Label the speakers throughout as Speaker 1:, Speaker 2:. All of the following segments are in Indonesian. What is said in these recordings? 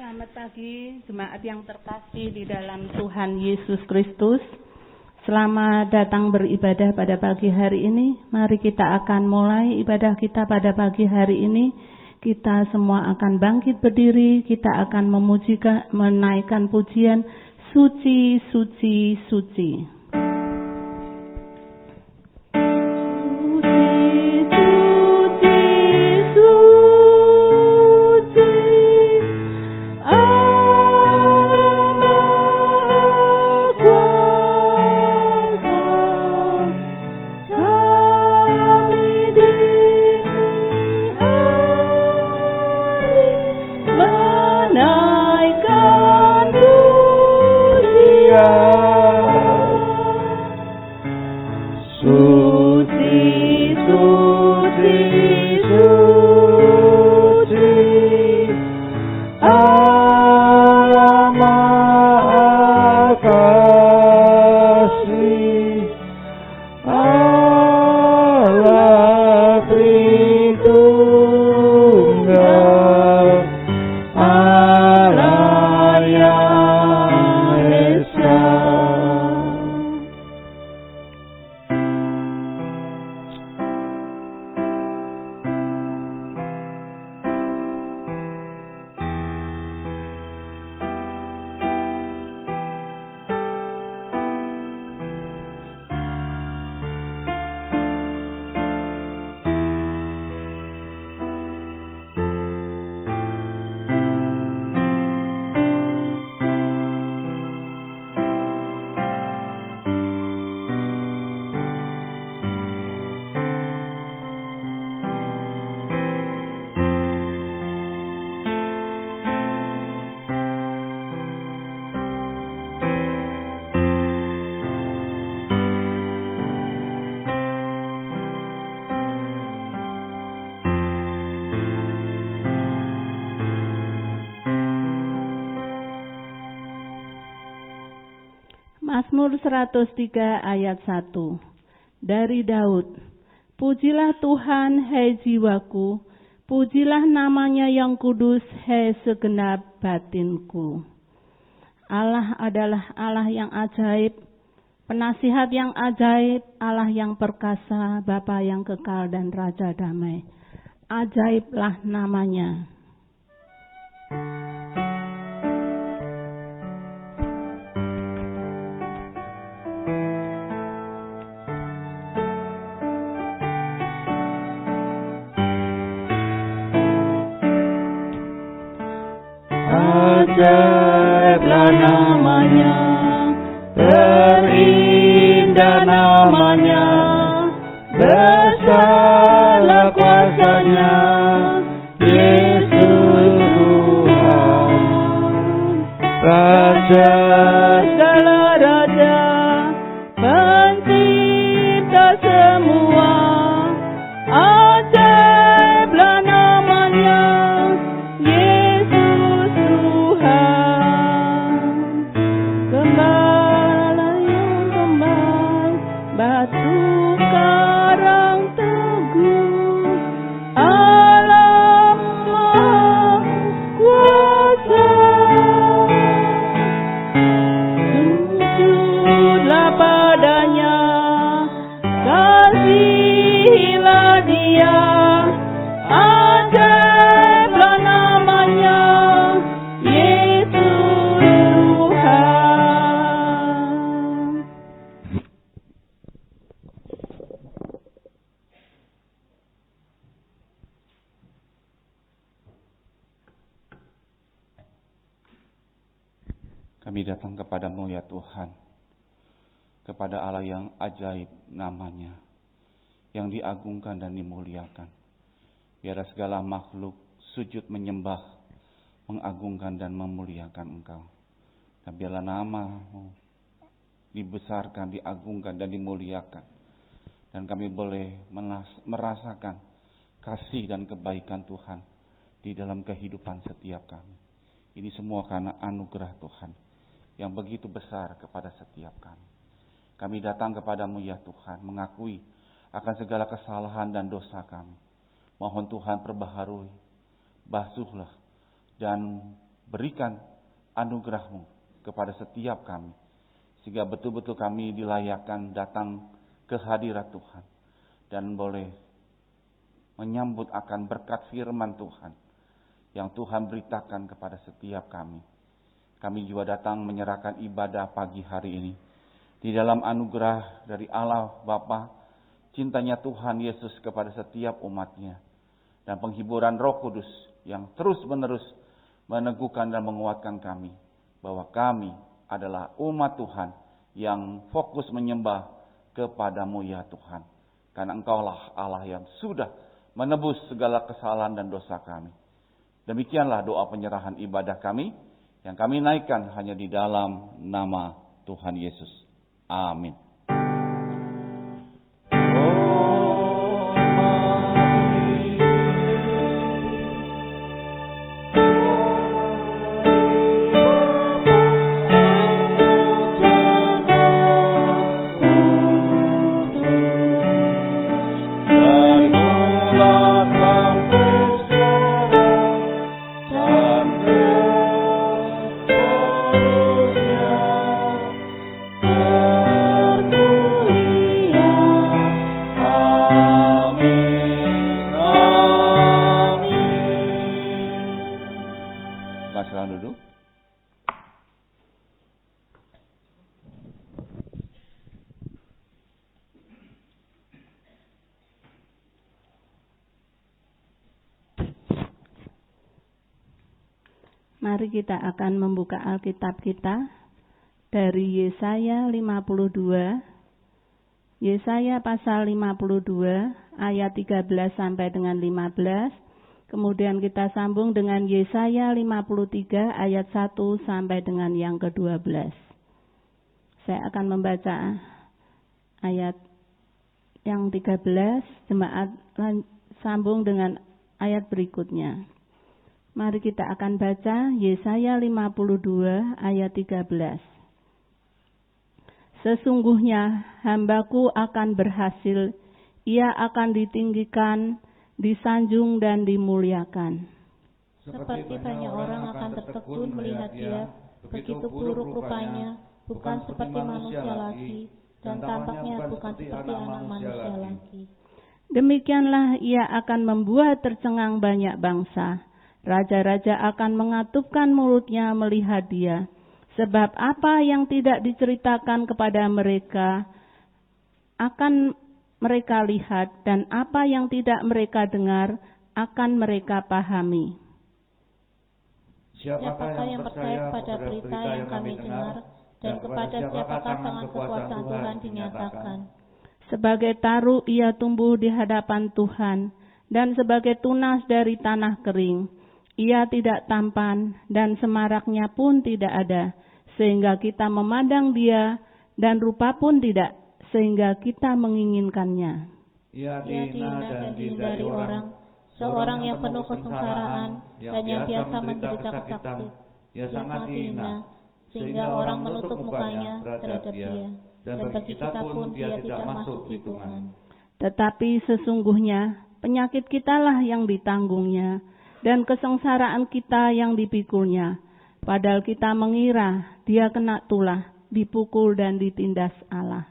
Speaker 1: Selamat pagi jemaat yang terkasih di dalam Tuhan Yesus Kristus. Selamat datang beribadah pada pagi hari ini. Mari kita akan mulai ibadah kita pada pagi hari ini. Kita semua akan bangkit berdiri, kita akan menaikkan pujian suci, suci, suci. Mazmur 103 ayat 1 dari Daud. Pujilah Tuhan, hai jiwaku, pujilah namanya yang kudus, hai segenap batinku. Allah adalah Allah yang ajaib, penasihat yang ajaib, Allah yang perkasa, Bapa yang kekal dan Raja damai. Ajaiblah namanya.
Speaker 2: Ajaiblah namanya, terindah namanya, besarlah kuasanya, Yesus Tuhan, Raja segala raja, pencipta semua. Ajaiblah namanya,
Speaker 3: kami datang kepadamu ya Tuhan, kepada Allah yang ajaib namanya, yang diagungkan dan dimuliakan. Biar segala makhluk sujud menyembah, mengagungkan dan memuliakan Engkau. Dan biarlah nama-Mu dibesarkan, diagungkan dan dimuliakan. Dan kami boleh merasakan kasih dan kebaikan Tuhan di dalam kehidupan setiap kami. Ini semua karena anugerah Tuhan yang begitu besar kepada setiap kami. Kami datang kepadamu ya Tuhan, mengakui akan segala kesalahan dan dosa kami. Mohon Tuhan perbaharui, basuhlah, dan berikan anugerah-Mu kepada setiap kami, sehingga betul-betul kami dilayakkan datang ke hadirat Tuhan dan boleh menyambut akan berkat firman Tuhan yang Tuhan beritakan kepada setiap kami. Kami juga datang menyerahkan ibadah pagi hari ini di dalam anugerah dari Allah Bapa, cintanya Tuhan Yesus kepada setiap umatnya, dan penghiburan Roh Kudus yang terus-menerus meneguhkan dan menguatkan kami bahwa kami adalah umat Tuhan yang fokus menyembah kepada-Mu ya Tuhan, karena Engkaulah Allah yang sudah menebus segala kesalahan dan dosa kami. Demikianlah doa penyerahan ibadah kami yang kami naikkan hanya di dalam nama Tuhan Yesus. Amin.
Speaker 1: Mari kita akan membuka Alkitab kita dari Yesaya 52. Yesaya pasal 52 ayat 13 sampai dengan 15. Kemudian kita sambung dengan Yesaya 53 ayat 1 sampai dengan yang ke-12. Saya akan membaca ayat yang 13, jemaat sambung dengan ayat berikutnya. Mari kita akan baca Yesaya 52 ayat 13. Sesungguhnya hambaku akan berhasil, ia akan ditinggikan, disanjung dan dimuliakan.
Speaker 4: Seperti banyak orang akan tertegun melihat dia, begitu buruk rupanya, bukan seperti manusia lagi, dan tampaknya bukan seperti anak manusia lagi.
Speaker 1: Demikianlah ia akan membuat tercengang banyak bangsa. Raja-raja akan mengatupkan mulutnya melihat dia, sebab apa yang tidak diceritakan kepada mereka akan mereka lihat, dan apa yang tidak mereka dengar akan mereka pahami.
Speaker 4: Siapakah yang percaya pada berita yang kami dengar, dan kepada siapakah tangan kekuasaan Tuhan dinyatakan?
Speaker 1: Sebagai taru ia tumbuh di hadapan Tuhan, dan sebagai tunas dari tanah kering. Ia tidak tampan dan semaraknya pun tidak ada, sehingga kita memandang dia, dan rupa pun tidak, sehingga kita menginginkannya.
Speaker 4: Ia dihina dan dihindari orang, seorang yang penuh kesengsaraan dan yang biasa menderita kesakitan. Ia sangat dihina, sehingga orang menutup mukanya terhadap dia, dan bagi kita pun dia tidak masuk hitungan.
Speaker 1: Tetapi sesungguhnya penyakit kitalah yang ditanggungnya, dan kesengsaraan kita yang dipikulnya. Padahal kita mengira dia kena tulah, dipukul dan ditindas Allah.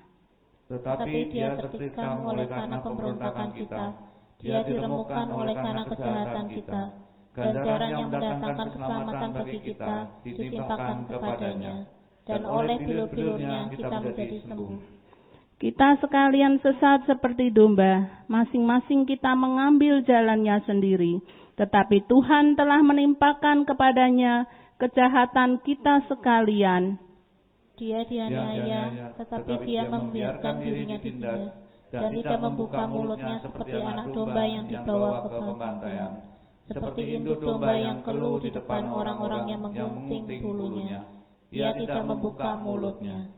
Speaker 4: Tetapi dia tertikam oleh karena pemberontakan kita, dia diremukkan oleh karena kejahatan kita. Ganjaran yang mendatangkan keselamatan bagi kita ditimpakan kepadanya, dan oleh bilur-bilurnya kita menjadi sembuh.
Speaker 1: Kita sekalian sesat seperti domba, masing-masing kita mengambil jalannya sendiri. Tetapi Tuhan telah menimpakan kepadanya kejahatan kita sekalian.
Speaker 4: Dia dianiaya, tetapi dia membiarkan dirinya ditindas, dan tidak membuka mulutnya seperti anak domba yang dibawa ke pembantaian. Seperti induk domba yang keluh di depan orang-orang yang menggunting bulunya, ia tidak membuka mulutnya.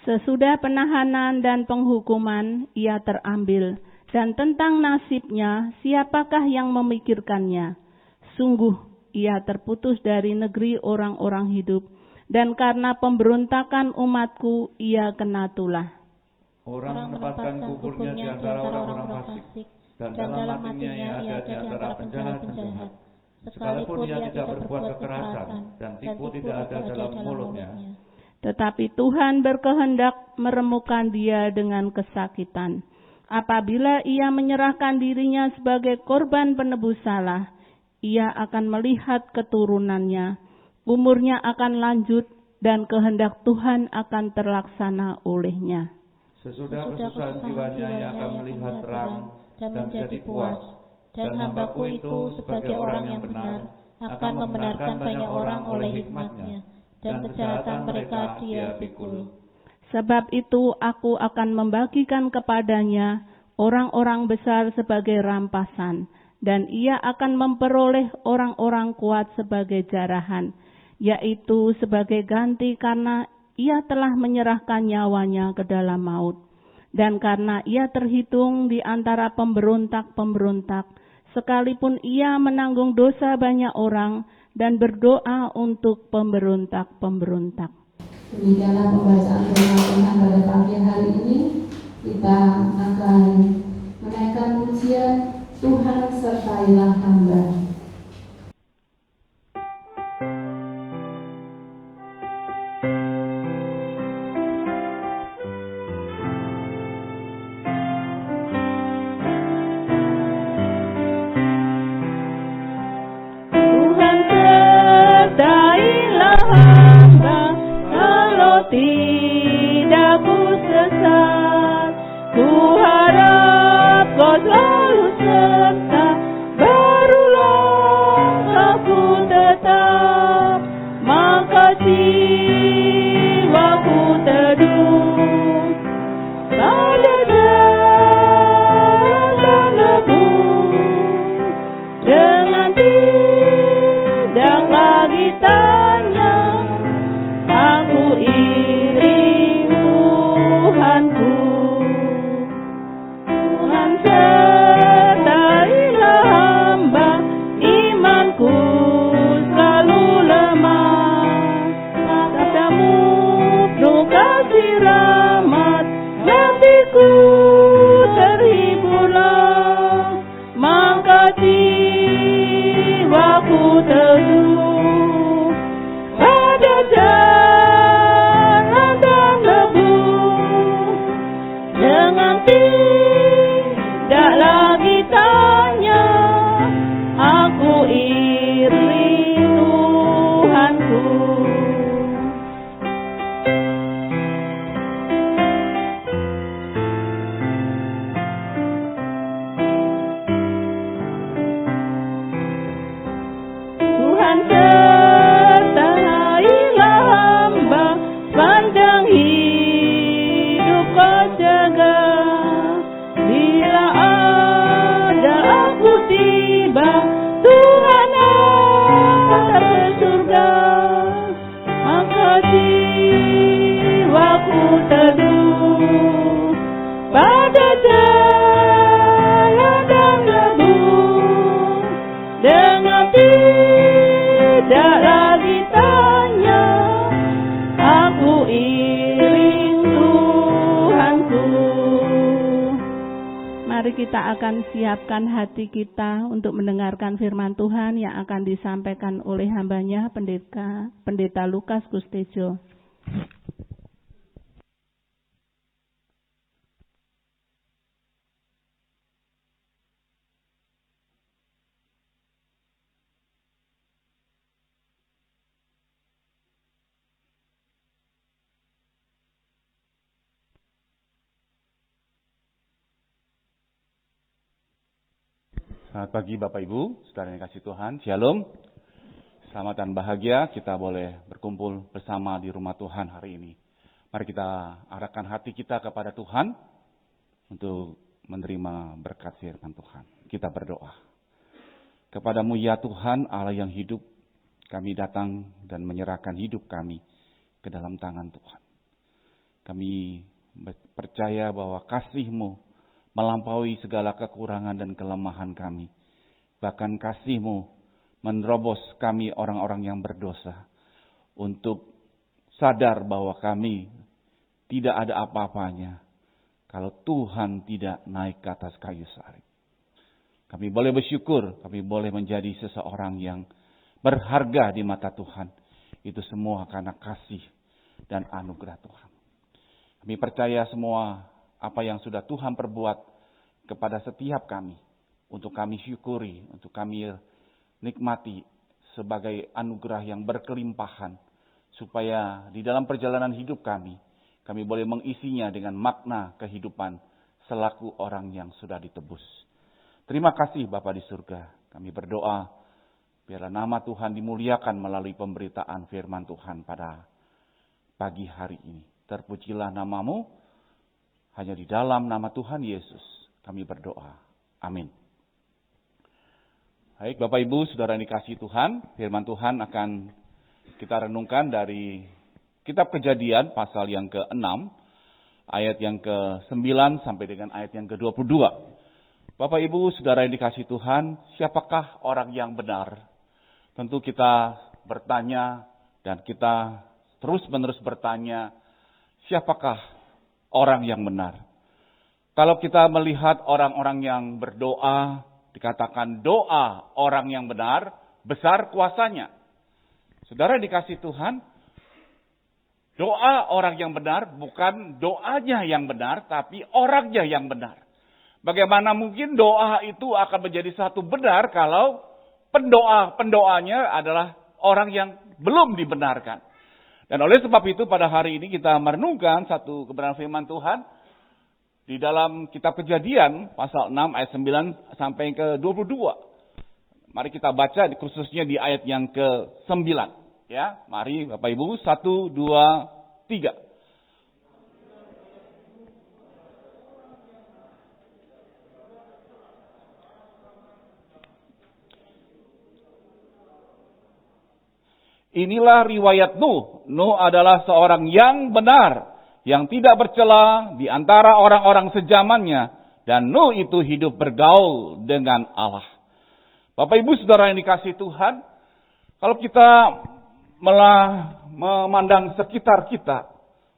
Speaker 1: Sesudah penahanan dan penghukuman, ia terambil. Dan tentang nasibnya, siapakah yang memikirkannya? Sungguh, ia terputus dari negeri orang-orang hidup, dan karena pemberontakan umatku, ia kena tulah.
Speaker 4: Orang menempatkan kuburnya di antara orang-orang fasik, dan dalam matinya ia ada di antara penjahat-penjahat. sekalipun ia tidak berbuat kekerasan, dan tipu tidak ada dalam mulutnya.
Speaker 1: Tetapi Tuhan berkehendak meremukkan dia dengan kesakitan. Apabila ia menyerahkan dirinya sebagai korban penebus salah, ia akan melihat keturunannya. Umurnya akan lanjut dan kehendak Tuhan akan terlaksana olehnya.
Speaker 2: Sesudah kesusahan jiwanya ia akan melihat terang dan menjadi puas. Dan hambaku itu sebagai orang yang benar akan membenarkan banyak orang oleh hikmatnya, dan kejahatan mereka dia pikul.
Speaker 1: Sebab itu aku akan membagikan kepadanya orang-orang besar sebagai rampasan, dan ia akan memperoleh orang-orang kuat sebagai jarahan, yaitu sebagai ganti karena ia telah menyerahkan nyawanya ke dalam maut. Dan karena ia terhitung di antara pemberontak-pemberontak, sekalipun ia menanggung dosa banyak orang dan berdoa untuk pemberontak-pemberontak.
Speaker 5: Demikianlah pembacaan firman Tuhan pada pagi hari ini. Kita akan menaikkan pujian Tuhan sertailah hamba.
Speaker 2: Tuhan sertailah hamba, kalau tidak ku sesat. Ku harap Kau selalu serta, berulang aku tetap. Maka jiwaku teduh pada jalan nebus, dengan tidak lagi tanya, aku iring Tuhanku. Tuhan sertailah hamba, imanku selalu lemah. Sabdamu penuh kasih rahmat, hatiku terhiburlah. Maka jiwaku teduh pada jalan dan nebus, dengan tidak lagi tanya, aku iring Tuhanku. Tuhan sertailah hamba, sepanjang hidup Kau jaga. Bila ada aku tiba, Tuhan antar ke surga. Maka jiwaku teduh pada jalan dan nebus, dengan tidak lagi tanya, aku iring Tuhanku.
Speaker 1: Mari kita akan siapkan hati kita untuk mendengarkan firman Tuhan yang akan disampaikan oleh hambanya Pendeta Lukas Kustejo.
Speaker 3: Selamat pagi Bapak Ibu, saudara yang kasih Tuhan, Shalom. Selamat dan bahagia kita boleh berkumpul bersama di rumah Tuhan hari ini. Mari kita arahkan hati kita kepada Tuhan untuk menerima berkat firman Tuhan. Kita berdoa. Kepadamu ya Tuhan, Allah yang hidup, kami datang dan menyerahkan hidup kami ke dalam tangan Tuhan. Kami percaya bahwa kasih-Mu melampaui segala kekurangan dan kelemahan kami. Bahkan kasih-Mu menerobos kami orang-orang yang berdosa untuk sadar bahwa kami tidak ada apa-apanya kalau Tuhan tidak naik ke atas kayu salib. Kami boleh bersyukur, kami boleh menjadi seseorang yang berharga di mata Tuhan. Itu semua karena kasih dan anugerah Tuhan. Kami percaya semua apa yang sudah Tuhan perbuat kepada setiap kami, untuk kami syukuri, untuk kami nikmati sebagai anugerah yang berkelimpahan, supaya di dalam perjalanan hidup kami boleh mengisinya dengan makna kehidupan selaku orang yang sudah ditebus. Terima kasih Bapa di surga. Kami berdoa, biarlah nama Tuhan dimuliakan melalui pemberitaan firman Tuhan pada pagi hari ini. Terpujilah namamu, hanya di dalam nama Tuhan Yesus kami berdoa. Amin. Baik Bapak Ibu, Saudara yang dikasihi Tuhan, firman Tuhan akan kita renungkan dari Kitab Kejadian pasal yang ke-6, ayat yang ke-9 sampai dengan ayat yang ke-22. Bapak Ibu, Saudara yang dikasihi Tuhan, siapakah orang yang benar? Tentu kita bertanya dan kita terus-menerus bertanya, siapakah orang yang benar? Kalau kita melihat orang-orang yang berdoa, dikatakan doa orang yang benar, besar kuasanya. Saudara dikasihi Tuhan, doa orang yang benar bukan doanya yang benar, tapi orangnya yang benar. Bagaimana mungkin doa itu akan menjadi satu benar kalau pendoanya adalah orang yang belum dibenarkan. Dan oleh sebab itu pada hari ini kita merenungkan satu kebenaran firman Tuhan di dalam Kitab Kejadian pasal 6 ayat 9 sampai ke 22. Mari kita baca khususnya di ayat yang ke-9. Ya, mari Bapak Ibu, 1, 2, 3. Inilah riwayat Nuh. Nuh adalah seorang yang benar, yang tidak bercela di antara orang-orang sezamannya. Dan Nuh itu hidup bergaul dengan Allah. Bapak Ibu Saudara yang dikasihi Tuhan, kalau kita memandang sekitar kita,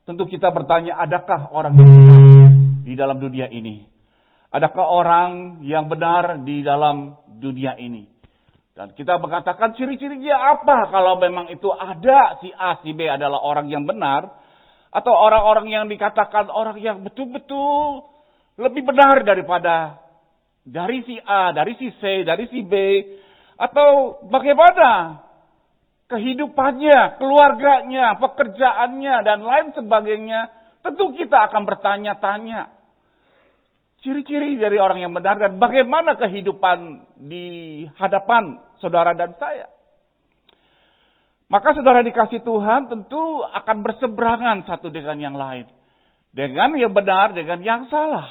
Speaker 3: tentu kita bertanya, adakah orang yang benar di dalam dunia ini? Adakah orang yang benar di dalam dunia ini? Dan kita mengatakan ciri-cirinya apa kalau memang itu ada si A, si B adalah orang yang benar. Atau orang-orang yang dikatakan orang yang betul-betul lebih benar daripada dari si A, dari si C, dari si B. Atau bagaimana kehidupannya, keluarganya, pekerjaannya, dan lain sebagainya. Tentu kita akan bertanya-tanya. Ciri-ciri dari orang yang benar dan bagaimana kehidupan di hadapan saudara dan saya. Maka saudara dikasihi Tuhan tentu akan berseberangan satu dengan yang lain. Dengan yang benar, dengan yang salah.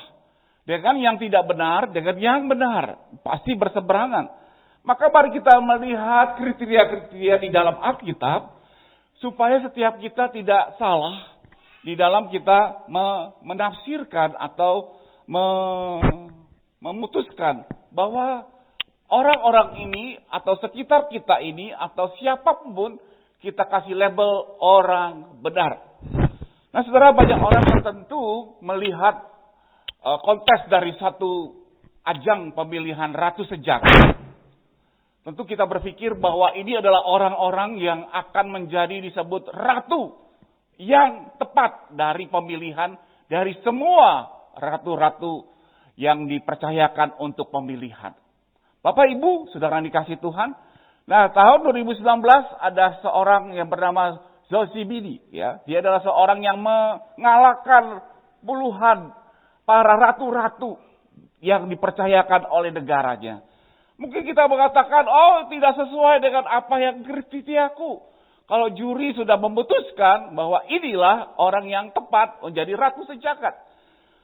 Speaker 3: Dengan yang tidak benar, dengan yang benar. Pasti berseberangan. Maka mari kita melihat kriteria-kriteria di dalam Alkitab. Supaya setiap kita tidak salah di dalam kita menafsirkan atau memutuskan bahwa orang-orang ini atau sekitar kita ini atau siapapun kita kasih label orang benar. Nah saudara, banyak orang tertentu melihat kontes dari satu ajang pemilihan ratu sejarah. Tentu kita berpikir bahwa ini adalah orang-orang yang akan menjadi disebut ratu yang tepat dari pemilihan dari semua ratu-ratu yang dipercayakan untuk pemilihan. Bapak Ibu, saudara yang dikasihi Tuhan. Nah, tahun 2019 ada seorang yang bernama Zosibidi. Ya. Dia adalah seorang yang mengalahkan puluhan para ratu-ratu yang dipercayakan oleh negaranya. Mungkin kita mengatakan, oh tidak sesuai dengan apa yang kriteriaku. Kalau juri sudah memutuskan bahwa inilah orang yang tepat menjadi ratu sejagat.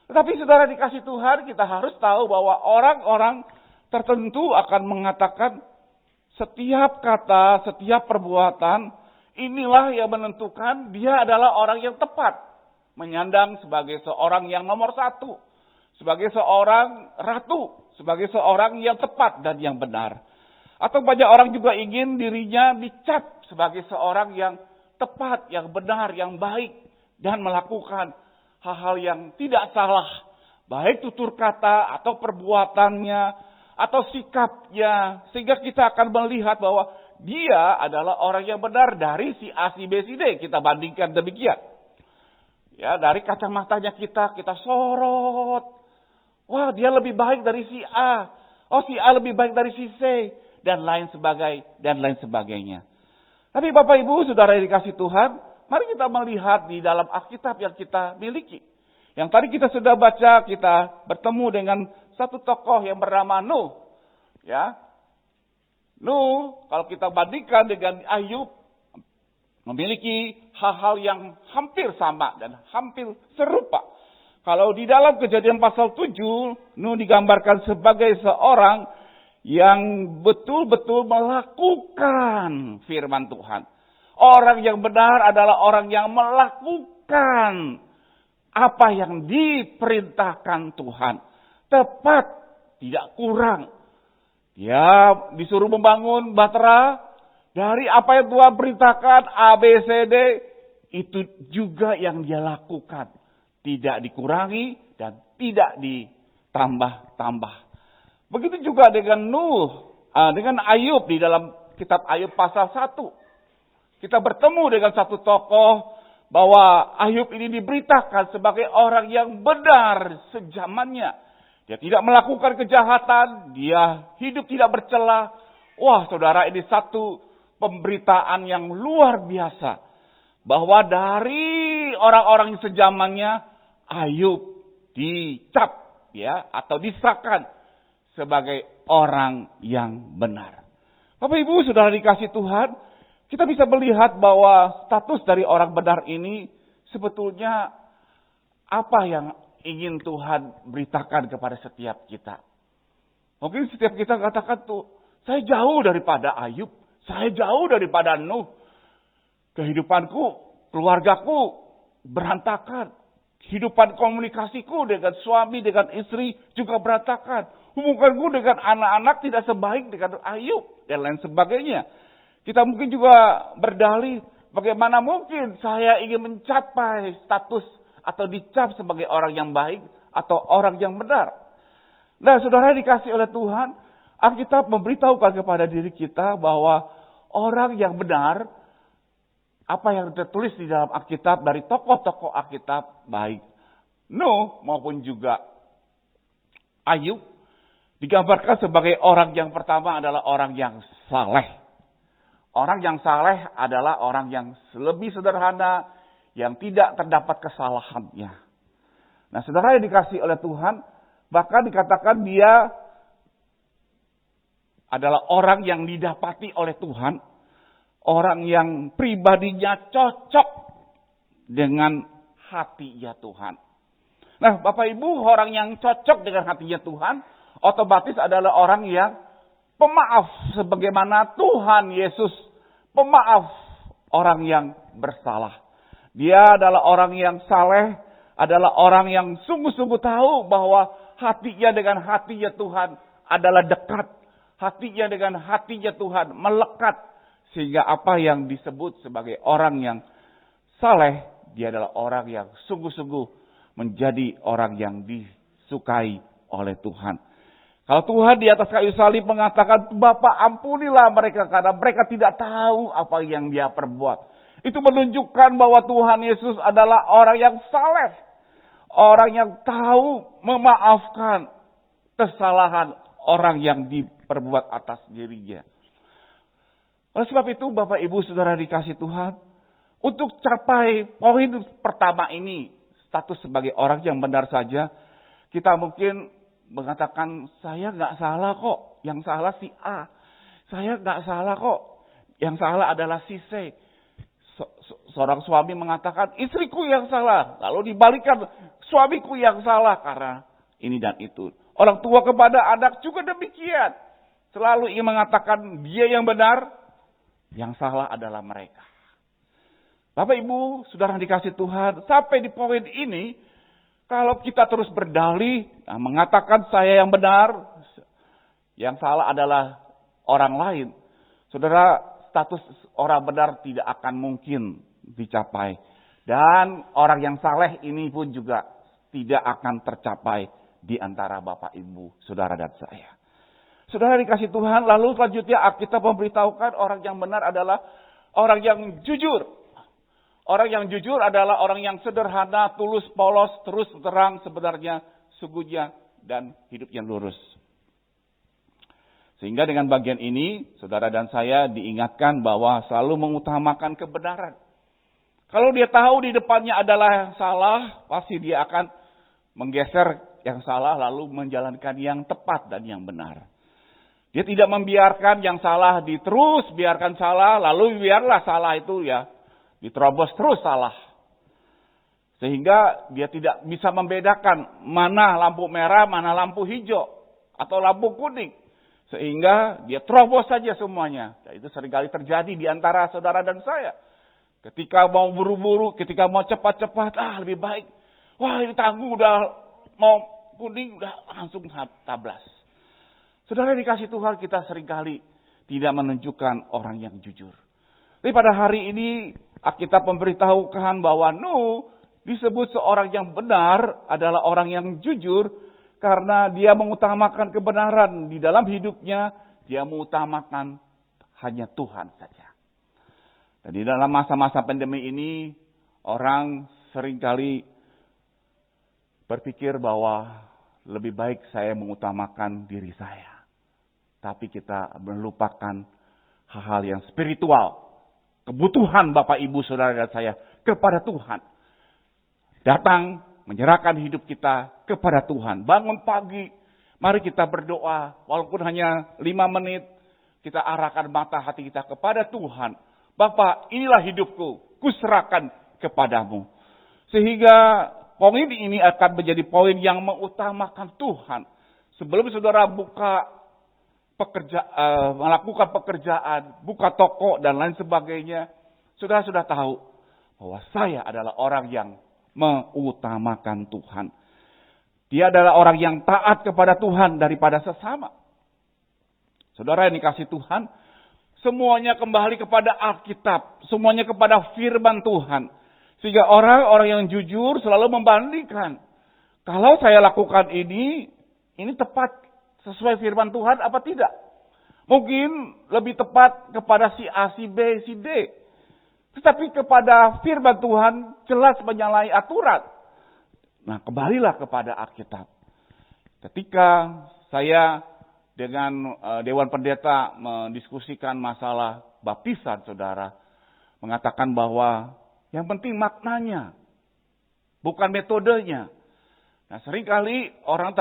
Speaker 3: Tetapi saudara dikasihi Tuhan, kita harus tahu bahwa orang-orang tertentu akan mengatakan setiap kata, setiap perbuatan, inilah yang menentukan dia adalah orang yang tepat. Menyandang sebagai seorang yang nomor satu. Sebagai seorang ratu. Sebagai seorang yang tepat dan yang benar. Atau banyak orang juga ingin dirinya dicap sebagai seorang yang tepat, yang benar, yang baik. Dan melakukan hal-hal yang tidak salah. Baik tutur kata atau perbuatannya. atau sikapnya, sehingga kita akan melihat bahwa dia adalah orang yang benar dari si A, si B, si D. Kita bandingkan demikian. Ya, dari kacamatanya kita sorot. Wah, dia lebih baik dari si A. Oh, si A lebih baik dari si C. Dan lain sebagainya. Tapi Bapak Ibu, Saudara yang dikasih Tuhan, mari kita melihat di dalam Alkitab yang kita miliki. Yang tadi kita sudah baca, kita bertemu dengan satu tokoh yang bernama Nuh. Ya. Nuh, kalau kita bandingkan dengan Ayub, memiliki hal-hal yang hampir sama dan hampir serupa. Kalau di dalam Kejadian pasal 7, Nuh digambarkan sebagai seorang yang betul-betul melakukan firman Tuhan. Orang yang benar adalah orang yang melakukan apa yang diperintahkan Tuhan. Tepat, tidak kurang. Dia disuruh membangun bahtera dari apa yang Tuhan perintahkan, A, B, C, D. Itu juga yang dia lakukan. Tidak dikurangi dan tidak ditambah-tambah. Begitu juga dengan Nuh, dengan Ayub di dalam kitab Ayub pasal 1. Kita bertemu dengan satu tokoh bahwa Ayub ini diberitakan sebagai orang yang benar sejamannya. Dia tidak melakukan kejahatan, dia hidup tidak bercela. Wah, saudara, ini satu pemberitaan yang luar biasa. Bahwa dari orang-orang sejamannya, Ayub dicap ya atau disahkan sebagai orang yang benar. Bapak Ibu, Saudara dikasih Tuhan, kita bisa melihat bahwa status dari orang benar ini sebetulnya apa yang ingin Tuhan beritakan kepada setiap kita. Mungkin setiap kita katakan tuh, saya jauh daripada Ayub, saya jauh daripada Nuh. Kehidupanku, keluargaku berantakan. Kehidupan komunikasiku dengan suami, dengan istri juga berantakan. Hubunganku dengan anak-anak tidak sebaik dengan Ayub dan lain sebagainya. Kita mungkin juga berdalih bagaimana mungkin saya ingin mencapai status atau dicap sebagai orang yang baik atau orang yang benar. Nah, saudara dikasih oleh Tuhan, Alkitab memberitahukan kepada diri kita bahwa orang yang benar, apa yang tertulis di dalam Alkitab dari tokoh-tokoh Alkitab, baik Nuh maupun juga Ayub, digambarkan sebagai orang yang pertama adalah orang yang saleh. Orang yang saleh adalah orang yang lebih sederhana, yang tidak terdapat kesalahannya. Nah, saudara yang dikasih oleh Tuhan, bahkan dikatakan dia adalah orang yang didapati oleh Tuhan, orang yang pribadinya cocok dengan hatinya Tuhan. Nah, Bapak Ibu, orang yang cocok dengan hatinya Tuhan, otomatis adalah orang yang pemaaf, sebagaimana Tuhan Yesus pemaaf orang yang bersalah. Dia adalah orang yang saleh, adalah orang yang sungguh-sungguh tahu bahwa hatinya dengan hatinya Tuhan adalah dekat. Hatinya dengan hatinya Tuhan melekat. Sehingga apa yang disebut sebagai orang yang saleh, dia adalah orang yang sungguh-sungguh menjadi orang yang disukai oleh Tuhan. Kalau Tuhan di atas kayu salib mengatakan, Bapa ampunilah mereka karena mereka tidak tahu apa yang dia perbuat. Itu menunjukkan bahwa Tuhan Yesus adalah orang yang saleh. Orang yang tahu memaafkan kesalahan orang yang diperbuat atas dirinya. Oleh sebab itu Bapak Ibu Saudara dikasih Tuhan, untuk capai poin pertama ini, status sebagai orang yang benar saja, kita mungkin mengatakan, saya nggak salah kok, yang salah si A. Saya nggak salah kok, yang salah adalah si C. Seorang suami mengatakan, istriku yang salah. Lalu dibalikkan, suamiku yang salah karena ini dan itu. Orang tua kepada anak juga demikian. Selalu ingin mengatakan dia yang benar, yang salah adalah mereka. Bapak Ibu, Saudara dikasih Tuhan, sampai di poin ini, kalau kita terus berdalih, mengatakan saya yang benar, yang salah adalah orang lain. Saudara, status orang benar tidak akan mungkin dicapai. Dan orang yang saleh ini pun juga tidak akan tercapai di antara Bapak, Ibu, Saudara dan saya. Saudara dikasih Tuhan, lalu selanjutnya Alkitab memberitahukan orang yang benar adalah orang yang jujur. Orang yang jujur adalah orang yang sederhana, tulus, polos, terus terang sebenarnya, sungguhnya, dan hidup yang lurus. Sehingga dengan bagian ini, saudara dan saya diingatkan bahwa selalu mengutamakan kebenaran. Kalau dia tahu di depannya adalah yang salah, pasti dia akan menggeser yang salah lalu menjalankan yang tepat dan yang benar. Dia tidak membiarkan yang salah diterus, biarkan salah, lalu biarlah salah itu ya diterobos terus salah. Sehingga dia tidak bisa membedakan mana lampu merah, mana lampu hijau, atau lampu kuning. Sehingga dia terobos saja semuanya. Dan itu seringkali terjadi di antara saudara dan saya. Ketika mau buru-buru, ketika mau cepat-cepat, lebih baik. Wah ini tangguh udah mau kuning, udah langsung tablas. Saudara dikasih Tuhan, kita seringkali tidak menunjukkan orang yang jujur. Tapi pada hari ini, kita memberitahukan bahwa Nuh disebut seorang yang benar adalah orang yang jujur, karena dia mengutamakan kebenaran di dalam hidupnya, dia mengutamakan hanya Tuhan saja. Dan di dalam masa-masa pandemi ini, orang seringkali berpikir bahwa lebih baik saya mengutamakan diri saya. Tapi kita melupakan hal-hal yang spiritual. Kebutuhan Bapak Ibu Saudara dan saya kepada Tuhan. Datang menyerahkan hidup kita kepada Tuhan. Bangun pagi, mari kita berdoa. Walaupun hanya 5 menit, kita arahkan mata hati kita kepada Tuhan. Bapa, inilah hidupku, kuserahkan kepadamu. Sehingga poin ini akan menjadi poin yang mengutamakan Tuhan. Sebelum saudara melakukan pekerjaan, buka toko dan lain sebagainya, saudara sudah tahu bahwa saya adalah orang yang mengutamakan Tuhan. Dia adalah orang yang taat kepada Tuhan daripada sesama. Saudara yang dikasih Tuhan, semuanya kembali kepada Alkitab, semuanya kepada firman Tuhan. Sehingga orang-orang yang jujur selalu membandingkan. Kalau saya lakukan ini tepat sesuai firman Tuhan apa tidak? Mungkin lebih tepat kepada si A, si B, si D. Tetapi kepada firman Tuhan jelas menyalahi aturan. Nah, kembalilah kepada Alkitab. Ketika saya dengan Dewan Pendeta mendiskusikan masalah baptisan, saudara, mengatakan bahwa yang penting maknanya, bukan metodenya. Nah, seringkali orang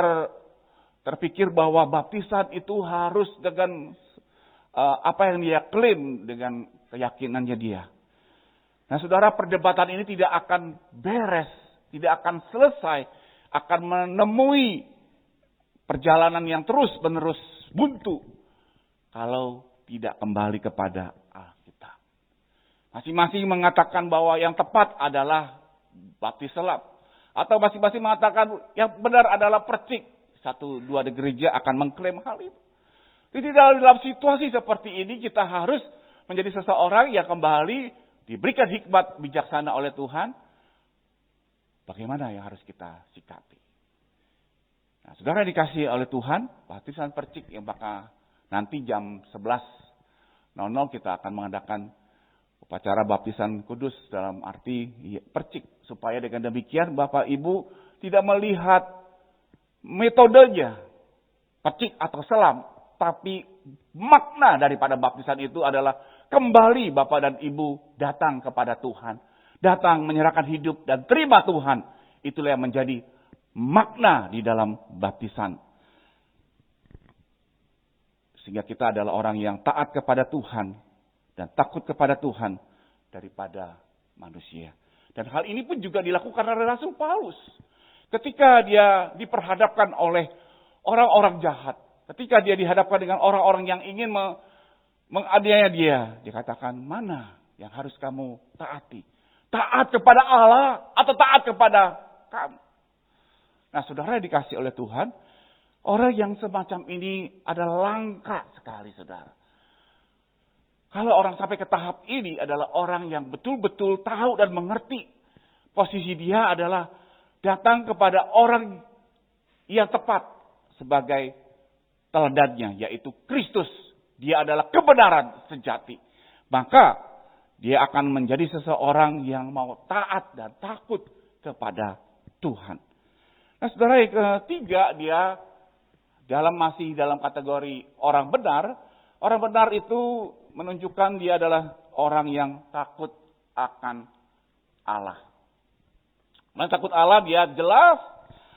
Speaker 3: terpikir bahwa baptisan itu harus dengan apa yang dia klaim dengan keyakinannya dia. Nah, saudara, perdebatan ini tidak akan beres, tidak akan selesai, akan menemui perjalanan yang terus-menerus buntu kalau tidak kembali kepada Alkitab. Masing-masing mengatakan bahwa yang tepat adalah baptis selap, atau masing-masing mengatakan yang benar adalah percik. 1-2 gereja akan mengklaim hal itu. Jadi dalam situasi seperti ini kita harus menjadi seseorang yang kembali diberikan hikmat bijaksana oleh Tuhan. Bagaimana yang harus kita sikapi? Nah, saudara dikasih oleh Tuhan, baptisan percik yang bakal nanti jam 11.00 kita akan mengadakan upacara baptisan kudus dalam arti percik. Supaya dengan demikian Bapak Ibu tidak melihat metodenya, percik atau selam, tapi makna daripada baptisan itu adalah kembali Bapak dan Ibu datang kepada Tuhan, datang menyerahkan hidup dan terima Tuhan. Itulah yang menjadi makna di dalam baptisan. Sehingga kita adalah orang yang taat kepada Tuhan dan takut kepada Tuhan daripada manusia. Dan hal ini pun juga dilakukan oleh Rasul Paulus. Ketika dia diperhadapkan oleh orang-orang jahat, ketika dia dihadapkan dengan orang-orang yang ingin menganiaya dia, dikatakan, mana yang harus kamu taati? Taat kepada Allah atau taat kepada kamu? Nah, saudara dikasih oleh Tuhan, orang yang semacam ini adalah langka sekali, saudara. Kalau orang sampai ke tahap ini adalah orang yang betul-betul tahu dan mengerti posisi dia adalah datang kepada orang yang tepat sebagai teladannya, yaitu Kristus. Dia adalah kebenaran sejati. Maka dia akan menjadi seseorang yang mau taat dan takut kepada Tuhan. Nah, saudara, yang ketiga, dia masih dalam kategori orang benar. Orang benar itu menunjukkan dia adalah orang yang takut akan Allah. Nah, takut Allah, dia jelas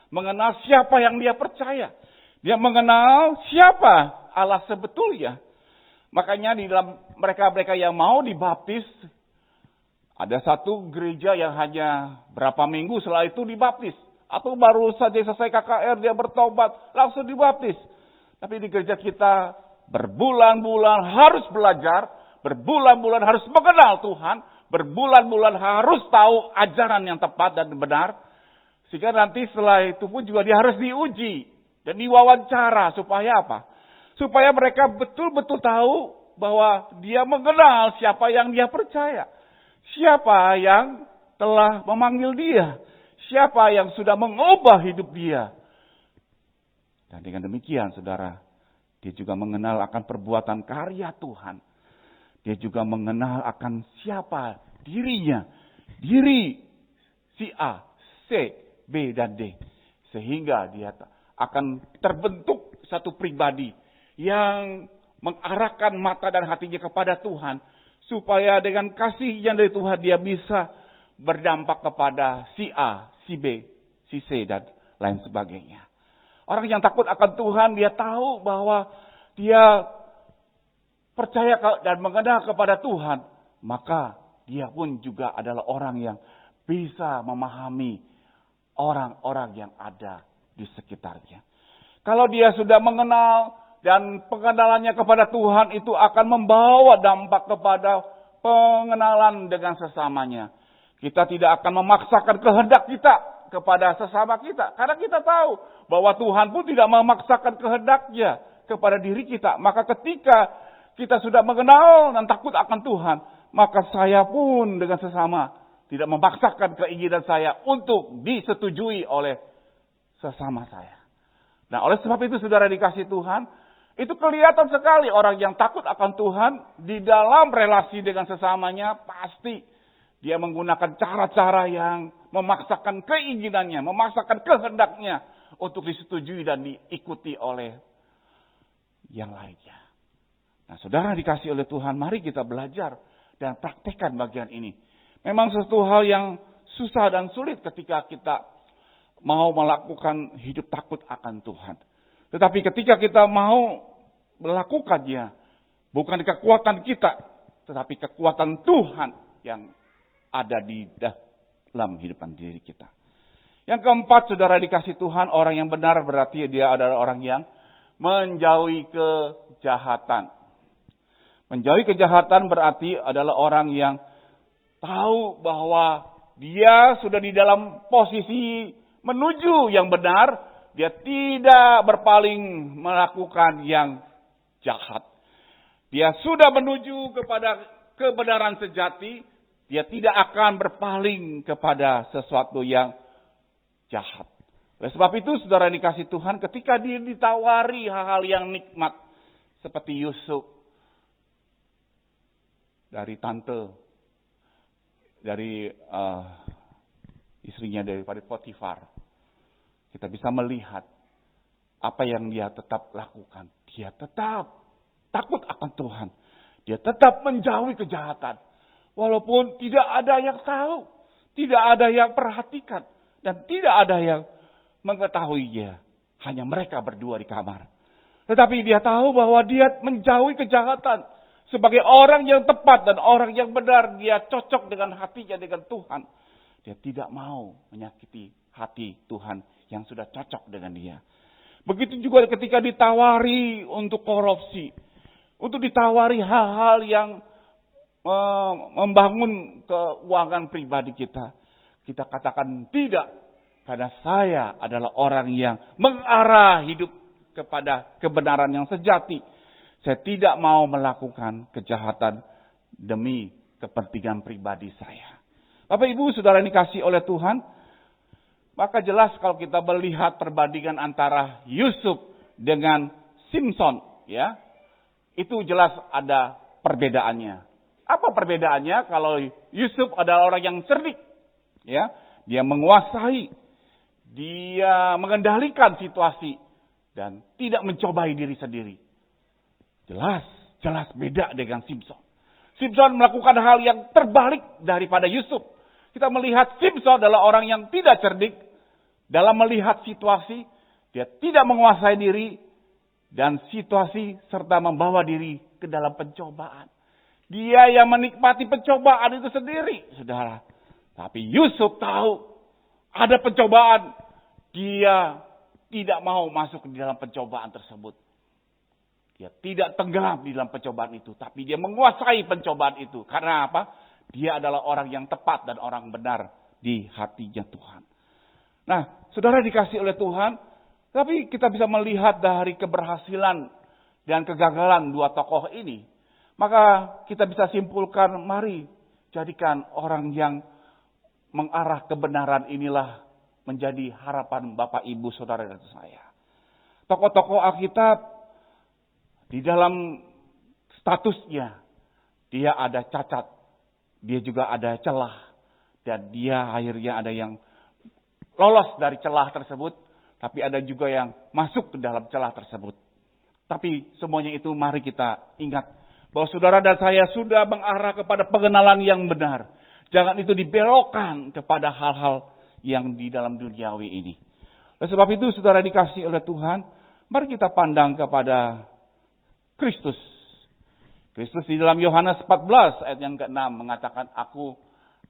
Speaker 3: mengenal siapa yang dia percaya. Dia mengenal siapa Allah sebetulnya. Makanya di dalam mereka-mereka yang mau dibaptis, ada satu gereja yang hanya berapa minggu setelah itu dibaptis. Atau baru saja selesai KKR dia bertobat, langsung dibaptis. Tapi di gereja kita berbulan-bulan harus belajar, berbulan-bulan harus mengenal Tuhan, berbulan-bulan harus tahu ajaran yang tepat dan benar. Sehingga nanti setelah itu pun juga dia harus diuji dan diwawancara. Supaya apa? Supaya mereka betul-betul tahu bahwa dia mengenal siapa yang dia percaya. Siapa yang telah memanggil dia. Siapa yang sudah mengubah hidup dia. Dan dengan demikian, saudara, dia juga mengenal akan perbuatan karya Tuhan. Dia juga mengenal akan siapa dirinya. Diri si A, C, B, dan D. Sehingga dia akan terbentuk satu pribadi yang mengarahkan mata dan hatinya kepada Tuhan. Supaya dengan kasih yang dari Tuhan dia bisa berdampak kepada si A, si B, si C, dan lain sebagainya. Orang yang takut akan Tuhan, dia tahu bahwa dia percaya dan mengenal kepada Tuhan. Maka dia pun juga adalah orang yang bisa memahami orang-orang yang ada di sekitarnya. Kalau dia sudah mengenal dan pengenalannya kepada Tuhan itu akan membawa dampak kepada pengenalan dengan sesamanya. Kita tidak akan memaksakan kehendak kita kepada sesama kita. Karena kita tahu bahwa Tuhan pun tidak memaksakan kehendaknya kepada diri kita. Maka ketika kita sudah mengenal dan takut akan Tuhan, maka saya pun dengan sesama tidak memaksakan keinginan saya untuk disetujui oleh sesama saya. Nah, oleh sebab itu saudara dikasih Tuhan, itu kelihatan sekali orang yang takut akan Tuhan di dalam relasi dengan sesamanya pasti dia menggunakan cara-cara yang memaksakan keinginannya, memaksakan kehendaknya untuk disetujui dan diikuti oleh yang lainnya. Nah, saudara dikasih oleh Tuhan, mari kita belajar dan praktekkan bagian ini. Memang sesuatu hal yang susah dan sulit ketika kita mau melakukan hidup takut akan Tuhan. Tetapi ketika kita mau melakukannya, bukan kekuatan kita, tetapi kekuatan Tuhan yang ada di dalam kehidupan diri kita. Yang keempat, saudara dikasih Tuhan, orang yang benar berarti dia adalah orang yang menjauhi kejahatan. Menjauhi kejahatan berarti adalah orang yang tahu bahwa dia sudah di dalam posisi menuju yang benar, dia tidak berpaling melakukan yang jahat. Dia sudah menuju kepada kebenaran sejati, dia tidak akan berpaling kepada sesuatu yang jahat. Oleh sebab itu, saudara dikasih Tuhan, ketika dia ditawari hal-hal yang nikmat, seperti Yusuf, dari tante, dari istrinya daripada Potifar, kita bisa melihat apa yang dia tetap lakukan. Dia tetap takut akan Tuhan. Dia tetap menjauhi kejahatan. Walaupun tidak ada yang tahu, tidak ada yang perhatikan, dan tidak ada yang mengetahuinya. Hanya mereka berdua di kamar. Tetapi dia tahu bahwa dia menjauhi kejahatan. Sebagai orang yang tepat dan orang yang benar, dia cocok dengan hatinya dengan Tuhan. Dia tidak mau menyakiti hati Tuhan yang sudah cocok dengan dia. Begitu juga ketika ditawari untuk korupsi. Untuk ditawari hal-hal yang membangun keuangan pribadi kita. Kita katakan tidak. Karena saya adalah orang yang mengarah hidup kepada kebenaran yang sejati. Saya tidak mau melakukan kejahatan demi kepentingan pribadi saya. Bapak Ibu saudara dikasih oleh Tuhan. Maka jelas kalau kita melihat perbandingan antara Yusuf dengan Simson, ya. Itu jelas ada perbedaannya. Apa perbedaannya? Kalau Yusuf adalah orang yang cerdik, ya. Dia menguasai, dia mengendalikan situasi dan tidak mencobai diri sendiri. Jelas beda dengan Simson. Simson melakukan hal yang terbalik daripada Yusuf. Kita melihat Simson adalah orang yang tidak cerdik dalam melihat situasi, dia tidak menguasai diri dan situasi serta membawa diri ke dalam pencobaan. Dia yang menikmati pencobaan itu sendiri, saudara. Tapi Yusuf tahu ada pencobaan. Dia tidak mau masuk di dalam pencobaan tersebut. Dia tidak tenggelam di dalam pencobaan itu. Tapi dia menguasai pencobaan itu. Karena apa? Dia adalah orang yang tepat dan orang benar di hatinya Tuhan. Nah, saudara dikasih oleh Tuhan. Tapi kita bisa melihat dari keberhasilan dan kegagalan dua tokoh ini. Maka kita bisa simpulkan, mari jadikan orang yang mengarah kebenaran inilah menjadi harapan Bapak, Ibu, Saudara, dan saya. Tokoh-tokoh Alkitab di dalam statusnya, dia ada cacat, dia juga ada celah, dan dia akhirnya ada yang lolos dari celah tersebut, tapi ada juga yang masuk ke dalam celah tersebut. Tapi semuanya itu mari kita ingat bahwa saudara dan saya sudah mengarah kepada pengenalan yang benar. Jangan itu dibelokkan kepada hal-hal yang di dalam duniawi ini. Oleh sebab itu saudara dikasih oleh Tuhan, mari kita pandang kepada Kristus. Kristus di dalam Yohanes 14 ayat yang ke-6 mengatakan, aku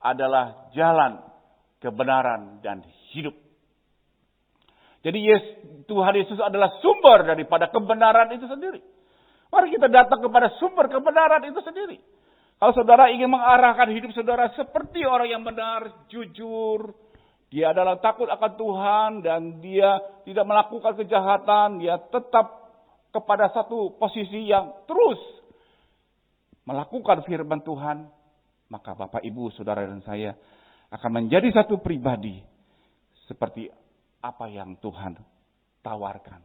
Speaker 3: adalah jalan, kebenaran, dan hidup. Jadi Tuhan Yesus adalah sumber daripada kebenaran itu sendiri. Mari kita datang kepada sumber kebenaran itu sendiri. Kalau saudara ingin mengarahkan hidup saudara seperti orang yang benar, jujur, dia adalah takut akan Tuhan dan dia tidak melakukan kejahatan, dia tetap kepada satu posisi yang terus melakukan firman Tuhan, maka Bapak, Ibu, Saudara dan saya akan menjadi satu pribadi seperti apa yang Tuhan tawarkan.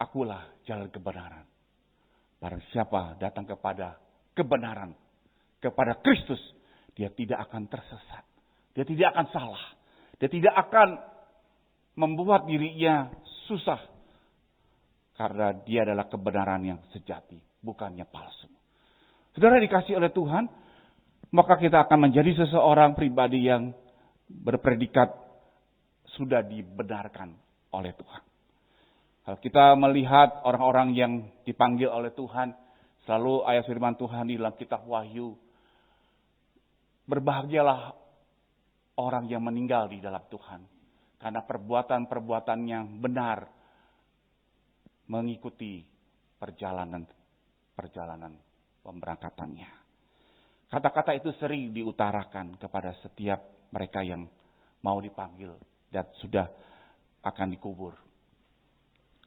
Speaker 3: Akulah jalan kebenaran. Barang siapa datang kepada kebenaran, kepada Kristus, dia tidak akan tersesat. Dia tidak akan salah. Dia tidak akan membuat dirinya susah. Karena dia adalah kebenaran yang sejati, bukannya palsu. Saudara dikasih oleh Tuhan, maka kita akan menjadi seseorang pribadi yang berpredikat sudah dibenarkan oleh Tuhan. Kalau kita melihat orang-orang yang dipanggil oleh Tuhan, selalu ayat firman Tuhan di dalam kitab Wahyu, berbahagialah orang yang meninggal di dalam Tuhan, karena perbuatan-perbuatan yang benar mengikuti perjalanan pemberangkatannya. Kata-kata itu sering diutarakan kepada setiap mereka yang mau dipanggil dan sudah akan dikubur.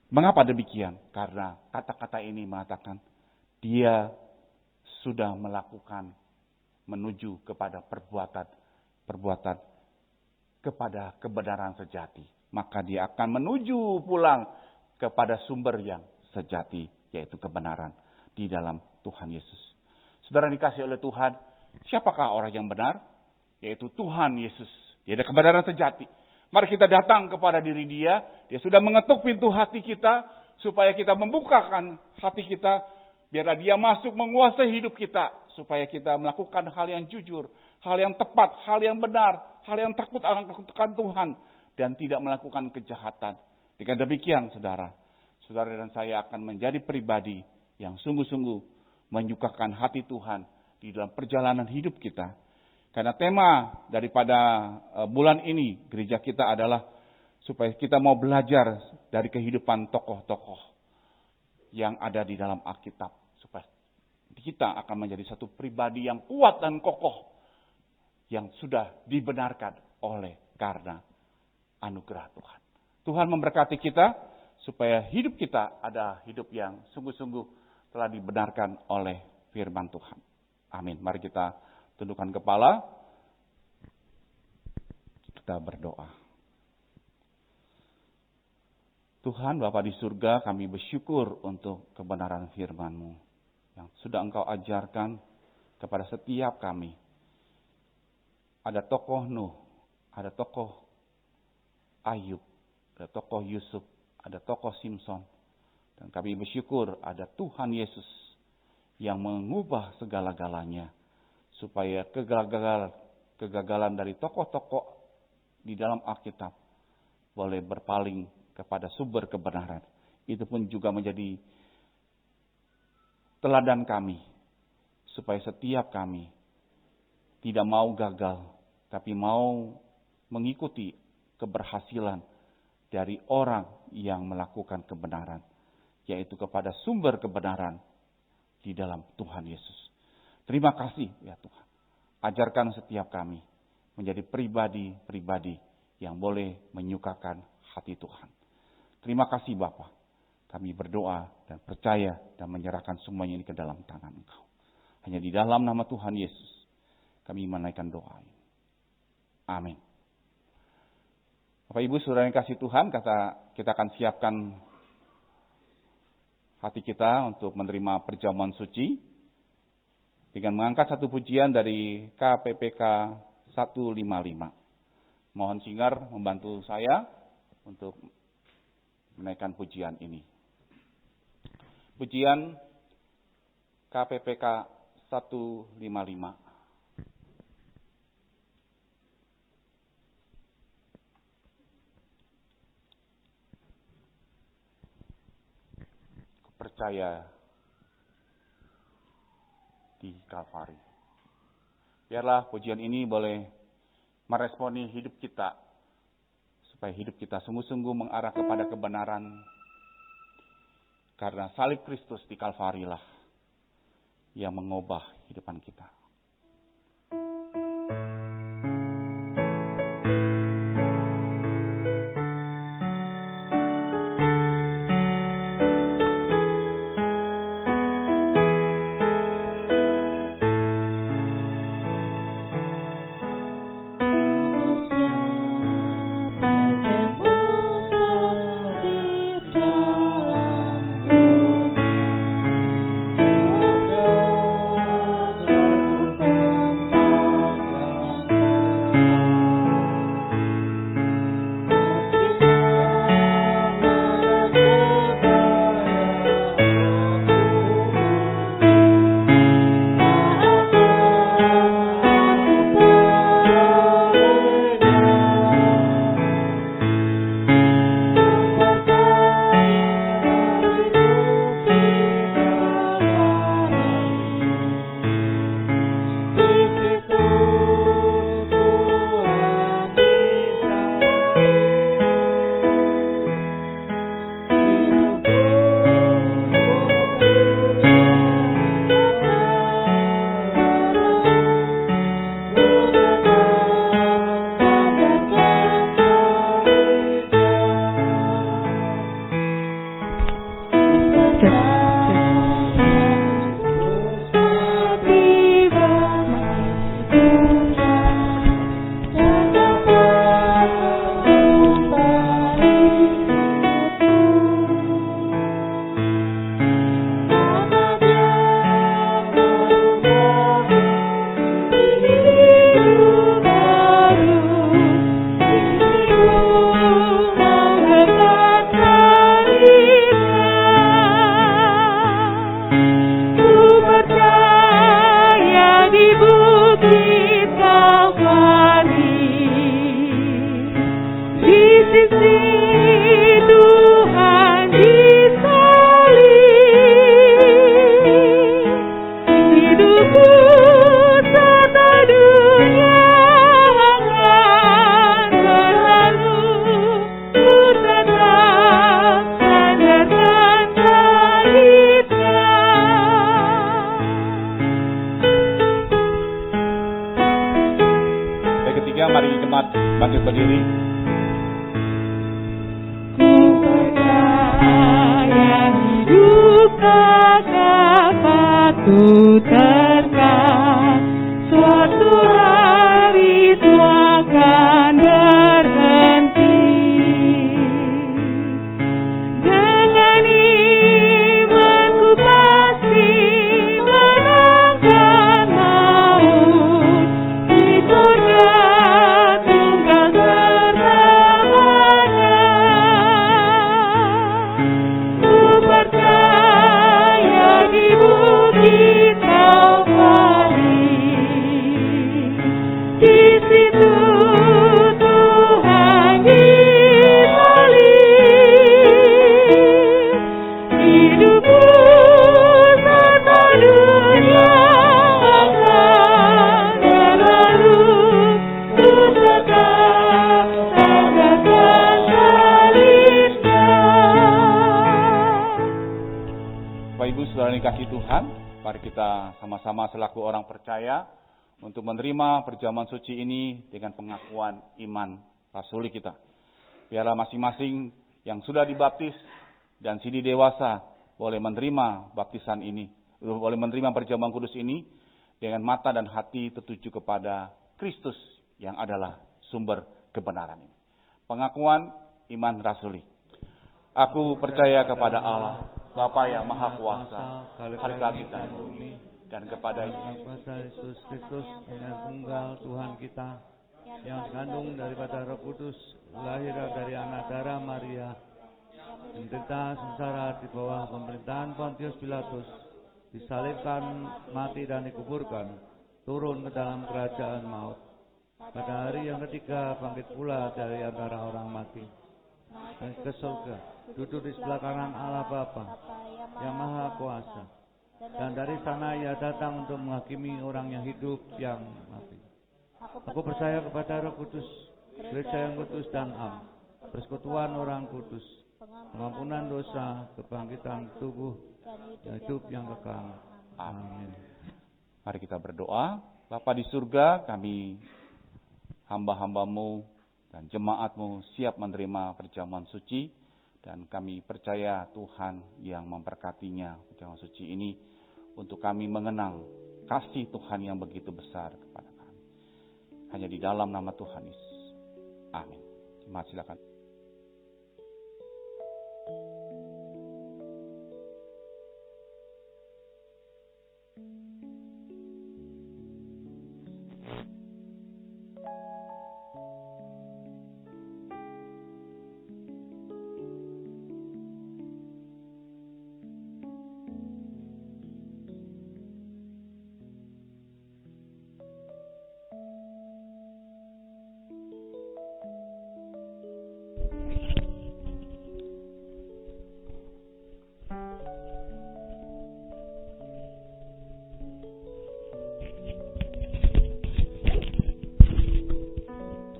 Speaker 3: Mengapa demikian? Karena kata-kata ini mengatakan dia sudah melakukan menuju kepada perbuatan kepada kebenaran sejati. Maka dia akan menuju pulang kepada sumber yang sejati, yaitu kebenaran di dalam Tuhan Yesus. Saudara dikasih oleh Tuhan, siapakah orang yang benar? Yaitu Tuhan Yesus. Dia ada kebenaran sejati. Mari kita datang kepada diri dia. Dia sudah mengetuk pintu hati kita, supaya kita membukakan hati kita, biar dia masuk menguasai hidup kita, supaya kita melakukan hal yang jujur, hal yang tepat, hal yang benar, hal yang takut akan Tuhan, dan tidak melakukan kejahatan. Dengan demikian, saudara dan saya akan menjadi pribadi yang sungguh-sungguh menyukakan hati Tuhan di dalam perjalanan hidup kita. Karena tema daripada bulan ini gereja kita adalah supaya kita mau belajar dari kehidupan tokoh-tokoh yang ada di dalam Alkitab. Supaya kita akan menjadi satu pribadi yang kuat dan kokoh yang sudah dibenarkan oleh karena anugerah Tuhan. Tuhan memberkati kita supaya hidup kita ada hidup yang sungguh-sungguh telah dibenarkan oleh firman Tuhan. Amin. Mari kita tundukkan kepala. Kita berdoa. Tuhan Bapa di surga, kami bersyukur untuk kebenaran firman-Mu yang sudah Engkau ajarkan kepada setiap kami. Ada tokoh Nuh, ada tokoh Ayub, ada tokoh Yusuf, ada tokoh Simson. Dan kami bersyukur ada Tuhan Yesus yang mengubah segala-galanya, supaya kegagalan dari tokoh-tokoh di dalam Alkitab boleh berpaling kepada sumber kebenaran. Itu pun juga menjadi teladan kami, supaya setiap kami tidak mau gagal, tapi mau mengikuti keberhasilan dari orang yang melakukan kebenaran, yaitu kepada sumber kebenaran di dalam Tuhan Yesus. Terima kasih ya Tuhan. Ajarkan setiap kami menjadi pribadi-pribadi yang boleh menyukakan hati Tuhan. Terima kasih Bapa. Kami berdoa dan percaya dan menyerahkan semuanya ini ke dalam tangan Engkau. Hanya di dalam nama Tuhan Yesus kami menaikkan doa ini. Amin. Bapak Ibu Saudara yang kasih Tuhan, kita akan siapkan hati kita untuk menerima perjamuan suci dengan mengangkat satu pujian dari KPPK 155. Mohon Singer membantu saya untuk menaikkan pujian ini. Pujian KPPK 155. Percaya di Kalvari. Biarlah pujian ini boleh meresponi hidup kita, supaya hidup kita sungguh-sungguh mengarah kepada kebenaran, karena salib Kristus di Kalvari lah yang mengubah kehidupan kita. Bangkit berdiri. Saudara dikasihi Tuhan, mari kita sama-sama selaku orang percaya untuk menerima perjamuan suci ini dengan pengakuan iman rasuli kita. Biarlah masing-masing yang sudah dibaptis dan sini dewasa boleh menerima baptisan ini, boleh menerima perjamuan kudus ini dengan mata dan hati tertuju kepada Kristus yang adalah sumber kebenaran ini. Pengakuan iman rasuli. Aku percaya kepada Allah, Bapa yang Maha Kuasa, Harga kita di bumi, dan kepada
Speaker 6: Yesus Kristus yang tunggal Tuhan kita, yang dikandung daripada Roh Kudus, lahir dari anak darah Maria, menderita sengsara di bawah pemerintahan Pontius Pilatus, disalibkan, mati dan dikuburkan, turun ke dalam kerajaan maut. Pada hari yang ketiga bangkit pula dari antara orang mati, dan ke surga, duduk di sebelah kanan Allah Bapa yang Maha Kuasa, dan dari sana ia datang untuk menghakimi orang yang hidup yang mati. Aku percaya kepada Roh Kudus, gereja yang kudus dan am, persekutuan orang kudus, pengampunan dosa, kebangkitan tubuh, dan hidup yang kekal. Amin.
Speaker 3: Mari kita berdoa. Bapa di surga, kami hamba-hambamu dan jemaatmu siap menerima perjamuan suci, dan kami percaya Tuhan yang memberkatinya perjamuan suci ini untuk kami mengenang kasih Tuhan yang begitu besar kepada kami. Hanya di dalam nama Tuhan Yesus. Amin. Jemaat silakan.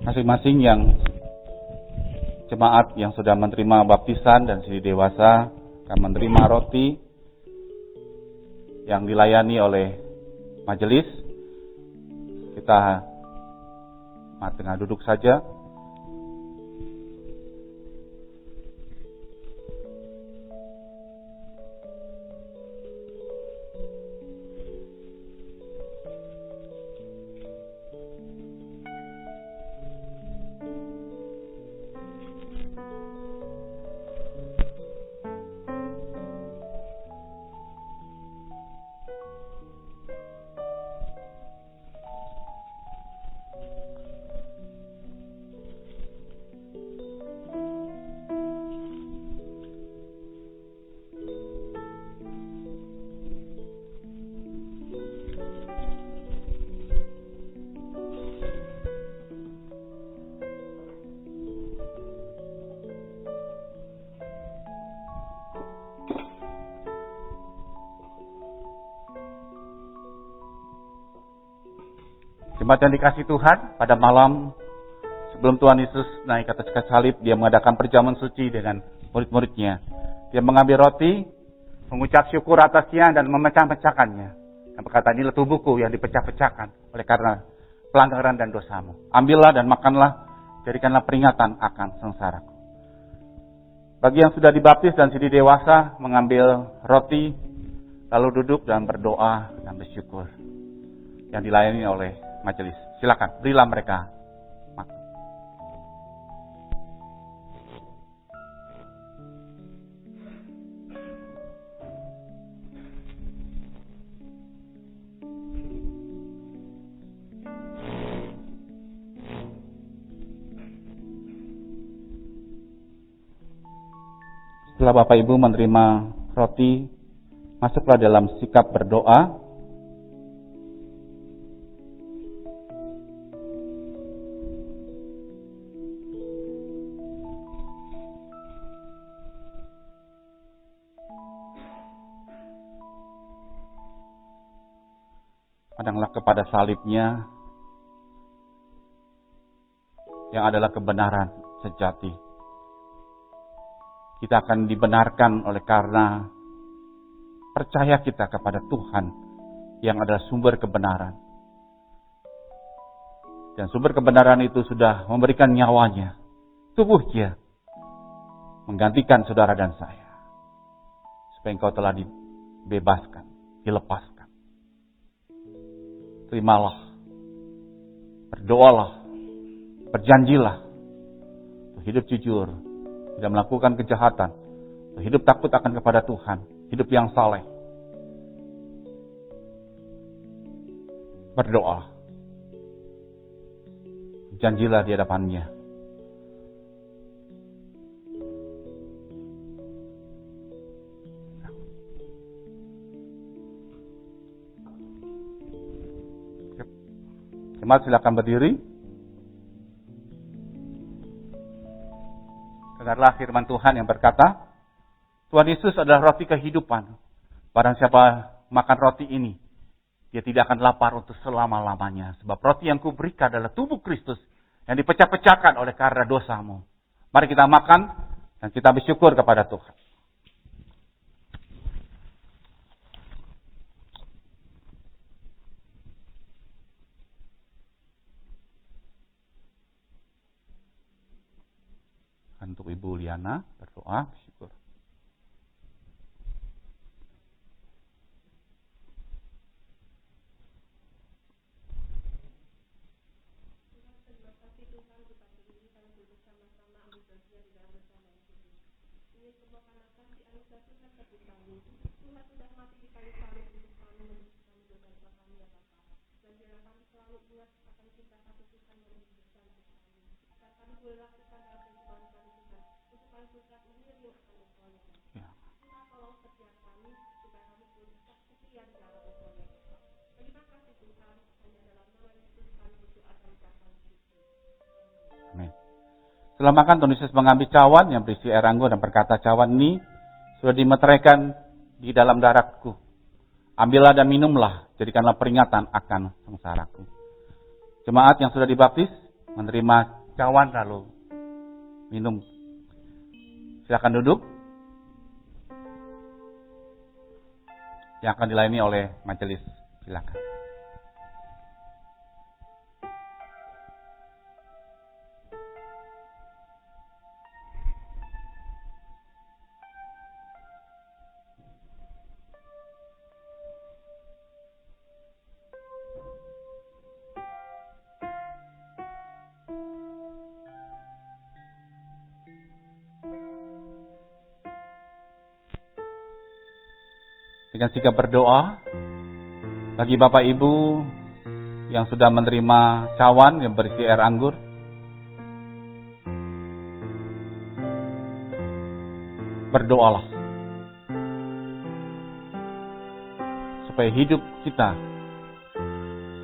Speaker 3: Masing-masing yang jemaat yang sudah menerima baptisan dan sudah dewasa akan menerima roti yang dilayani oleh majelis. Kita tengah duduk saja. Jemaat yang dikasihi Tuhan, pada malam sebelum Tuhan Yesus naik ke atas kayu salib, dia mengadakan perjamuan suci dengan murid-muridnya. Dia mengambil roti, mengucap syukur atasnya dan memecah-pecahkannya. Dan berkata, inilah tubuhku yang dipecah-pecahkan oleh karena pelanggaran dan dosamu. Ambillah dan makanlah, jadikanlah peringatan akan sengsaraku. Bagi yang sudah dibaptis dan sudah dewasa, mengambil roti, lalu duduk dan berdoa dan bersyukur. Yang dilayani oleh majelis. Silakan, berilah mereka makan. Setelah Bapak Ibu menerima roti, masuklah dalam sikap berdoa. Pandanglah kepada salibnya yang adalah kebenaran sejati. Kita akan dibenarkan oleh karena percaya kita kepada Tuhan yang adalah sumber kebenaran. Dan sumber kebenaran itu sudah memberikan nyawanya, tubuhnya, menggantikan saudara dan saya. Supaya engkau telah dibebaskan, dilepaskan. Terimalah, berdoalah, berjanjilah, hidup jujur, tidak melakukan kejahatan, hidup takut akan kepada Tuhan, hidup yang saleh. Berdoa, janjilah di hadapannya. Jemaat silakan berdiri. Dengarlah firman Tuhan yang berkata, Tuhan Yesus adalah roti kehidupan. Barang siapa makan roti ini, dia tidak akan lapar untuk selama-lamanya. Sebab roti yang kuberikan adalah tubuh Kristus yang dipecah-pecahkan oleh karena dosamu. Mari kita makan dan kita bersyukur kepada Tuhan. Untuk Ibu Liana berdoa, bersyukur. Amin. Setelah makan, Tuhan Yesus mengambil cawan yang berisi air anggur dan berkata, cawan ini sudah dimeteraikan di dalam darahku. Ambillah dan minumlah, jadikanlah peringatan akan sengsaraku. Jemaat yang sudah dibaptis menerima cawan lalu minum. Silakan duduk. Yang akan dilayani oleh majelis. Silakan. Dengan sikap berdoa bagi Bapak Ibu yang sudah menerima cawan yang berisi air anggur, berdoalah supaya hidup kita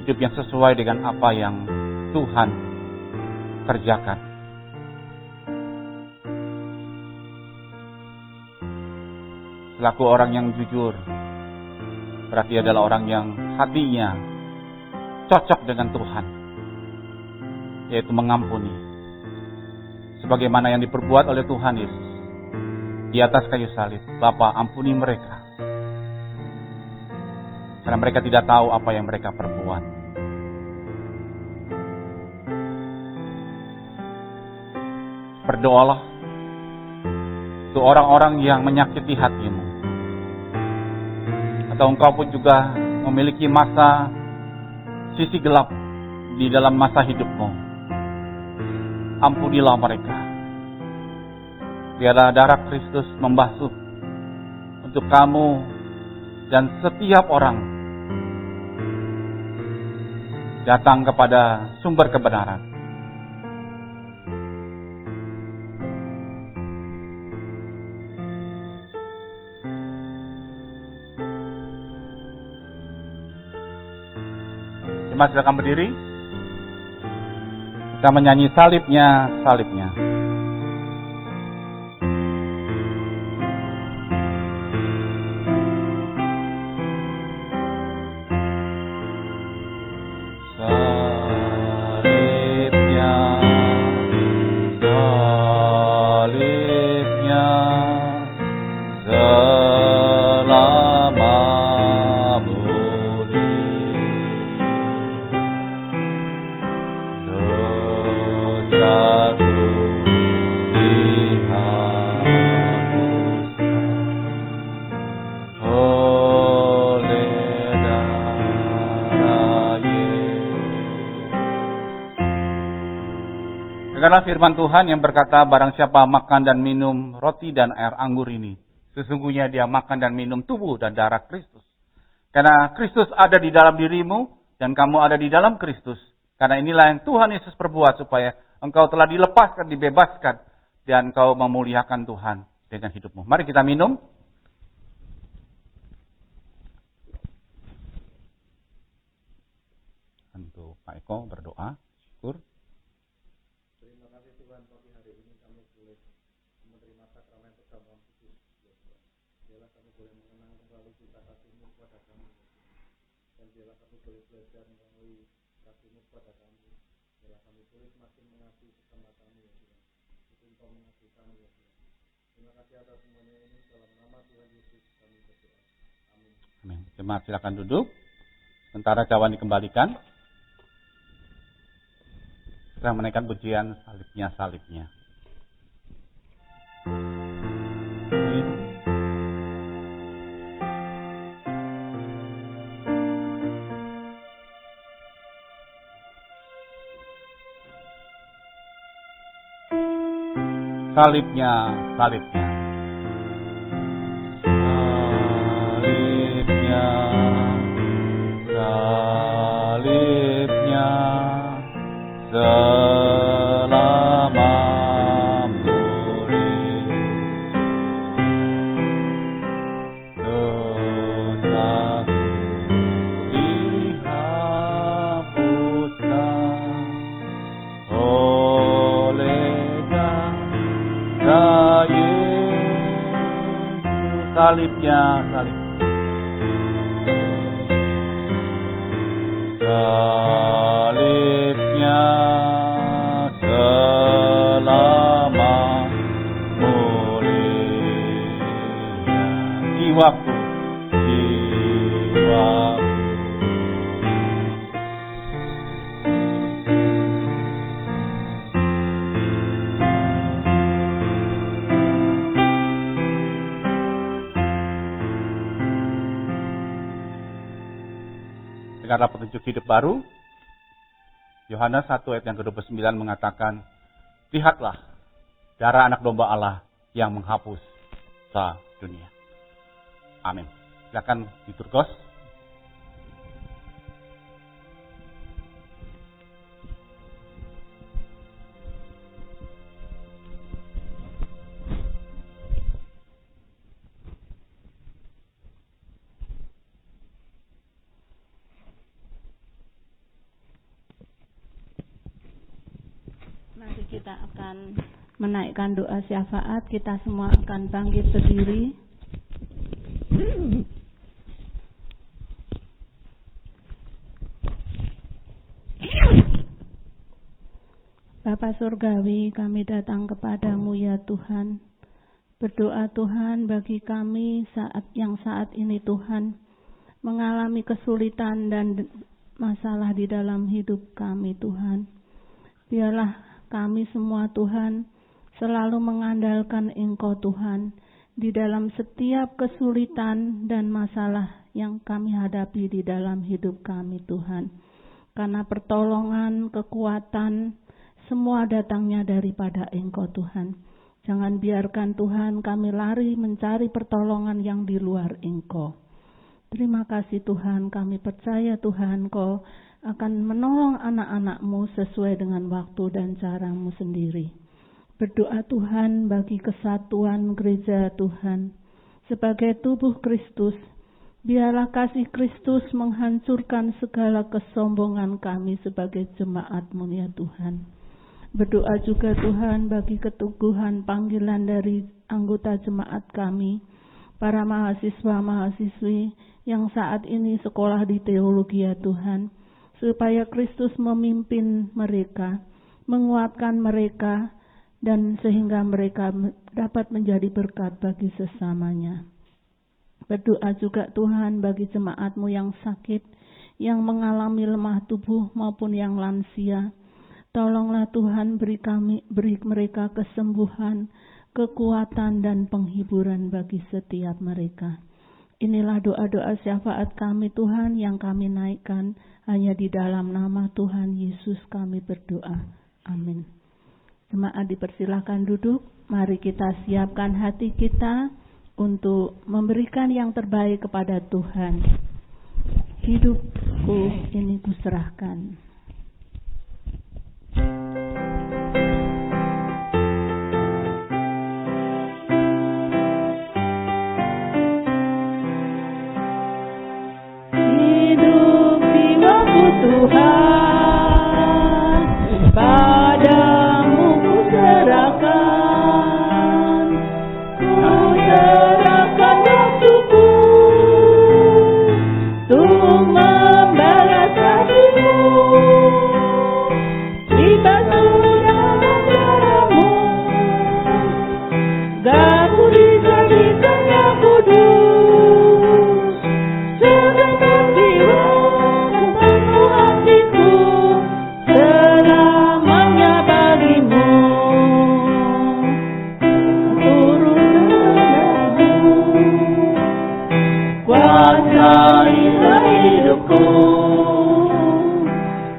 Speaker 3: hidup yang sesuai dengan apa yang Tuhan kerjakan. Selaku orang yang jujur, berarti adalah orang yang hatinya cocok dengan Tuhan, yaitu mengampuni. Sebagaimana yang diperbuat oleh Tuhan Yesus di atas kayu salib. Bapa, ampuni mereka, karena mereka tidak tahu apa yang mereka perbuat. Berdoalah untuk orang-orang yang menyakiti hatimu. Atau engkau pun juga memiliki masa sisi gelap di dalam masa hidupmu. Ampunilah mereka. Biarlah darah Kristus membasuh untuk kamu dan setiap orang datang kepada sumber kebenaran. Jemaat silakan berdiri. Kita menyanyi salibnya, salibnya.
Speaker 7: Selama
Speaker 3: adalah firman Tuhan yang berkata, barang siapa makan dan minum roti dan air anggur ini, sesungguhnya dia makan dan minum tubuh dan darah Kristus. Karena Kristus ada di dalam dirimu, dan kamu ada di dalam Kristus. Karena inilah yang Tuhan Yesus perbuat, supaya engkau telah dilepaskan, dibebaskan, dan engkau memuliakan Tuhan dengan hidupmu. Mari kita minum. Untuk Pak Eko berdoa, syukur.
Speaker 7: Terima kasih Tuhan, pagi hari ini kami boleh menerima sakramen perjamuan kudus. Biarlah kami boleh mengenang kembali cinta kasih-Mu kepada kami. Dan biarlah kami boleh belajar melalui kasih-Mu kepada kami. Biarlah kami boleh semakin mengasihi sesama kami, ya Tuhan. Itu Engkau mengasihi kami, ya Tuhan. Terima kasih atas semuanya ini, dalam nama Tuhan Yesus kami berdoa. Amin.
Speaker 3: Amin. Jemaat silakan duduk. Sementara cawan dikembalikan. Kita menaikkan pujian salibnya. Salibnya. Salibnya selama mulia jiwaku. Dengarlah petunjuk hidup baru. Yohanes 1 ayat yang ke-29 mengatakan, lihatlah darah anak domba Allah yang menghapus dosa dunia. Amin. Silakan diturgos.
Speaker 1: Mari kita akan menaikkan doa syafaat. Kita semua akan bangkit berdiri. Bapa Surgawi, kami datang kepadamu ya Tuhan. Berdoa Tuhan bagi kami saat ini Tuhan mengalami kesulitan dan masalah di dalam hidup kami Tuhan. Biarlah kami semua Tuhan selalu mengandalkan Engkau Tuhan di dalam setiap kesulitan dan masalah yang kami hadapi di dalam hidup kami Tuhan. Karena pertolongan, kekuatan, semua datangnya daripada Engkau Tuhan. Jangan biarkan Tuhan kami lari mencari pertolongan yang di luar Engkau. Terima kasih Tuhan, kami percaya Tuhan Kau akan menolong anak-anak-Mu sesuai dengan waktu dan cara-Mu sendiri. Berdoa Tuhan bagi kesatuan gereja Tuhan. Sebagai tubuh Kristus, biarlah kasih Kristus menghancurkan segala kesombongan kami sebagai jemaat-Mu ya Tuhan. Berdoa juga Tuhan bagi keteguhan panggilan dari anggota jemaat kami, para mahasiswa-mahasiswi yang saat ini sekolah di teologi ya Tuhan, supaya Kristus memimpin mereka, menguatkan mereka, dan sehingga mereka dapat menjadi berkat bagi sesamanya. Berdoa juga Tuhan bagi jemaat-Mu yang sakit, yang mengalami lemah tubuh maupun yang lansia. Tolonglah Tuhan beri mereka kesembuhan, kekuatan, dan penghiburan bagi setiap mereka. Inilah doa-doa syafaat kami Tuhan yang kami naikkan hanya di dalam nama Tuhan Yesus kami berdoa. Amin. Jemaat dipersilahkan duduk. Mari kita siapkan hati kita untuk memberikan yang terbaik kepada Tuhan. Hidupku ini kuserahkan. Hidup jiwaku Tuhan, padamu kuserahkan, kuserahkan waktuku untuk membalas kasih-Mu. Dibasuh dalam darah-Mu, aku dijadikan yang kudus. Segenap jiwa sepenuh hatiku selamanya bagi-Mu. Turun tanganmu, kuasailah hidupku,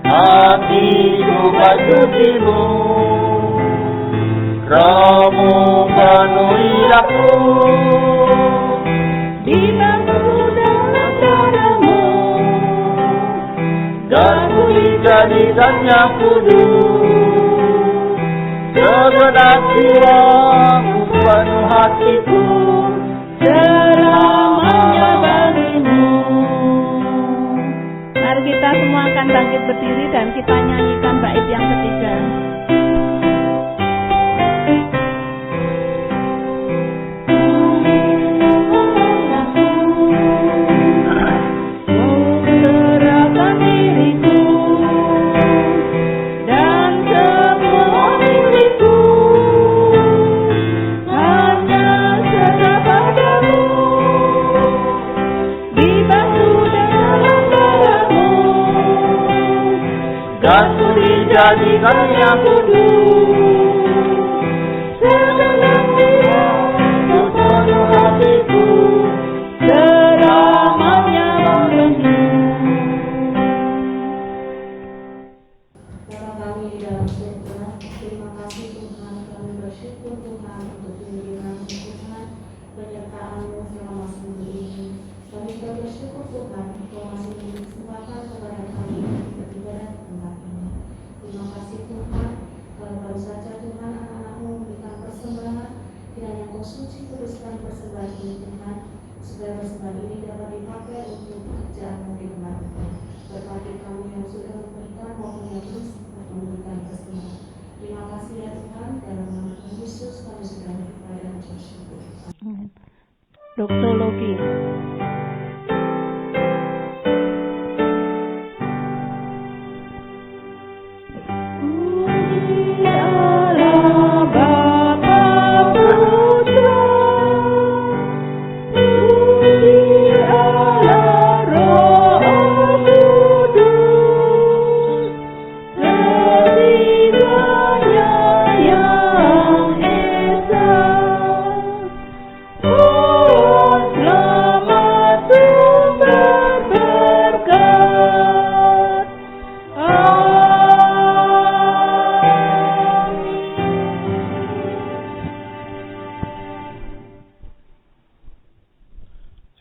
Speaker 1: hatiku basuh-Mu, Roh-Mu penuhi aku. Dibasuh dalam darah-Mu, aku dijadikan yang kudus. Segenap jiwaku penuh hatiku selamanya bagi-Mu. Mari kita semua akan bangkit berdiri dan kita nyanyikan bait yang ketiga. Serahkan diriku dan semua milikku, hanya serah padamu. Dibasuh dalam darah-Mu, aku dijadikan yang kudus. Segenap jiwa sepenuh hatiku selamanya bagi-Mu.
Speaker 5: Bapa kami di dalam surga, terima kasih Tuhan, kami bersyukur Tuhan untuk bimbingan Tuhan, penyertaan-Mu selama seminggu ini. Kami juga bersyukur Tuhan, Kau masih memberi kesempatan kepada kami untuk beribadah di tempat ini. Terima kasih Tuhan, kalau baru saja Tuhan anak-anak-Mu memberikan persembahan, kiranya Kau suci kuduskan persembahan ini Tuhan, supaya persembahan ini dapat dipakai untuk pekerjaan-Mu di tempat ini. Berkati kami yang sudah memberikan maupun yang terus memberikan persembahan. Terima kasih ya Tuhan, dalam nama Tuhan Yesus kami sudah berdoa dan bersyukur.
Speaker 1: Doksologi.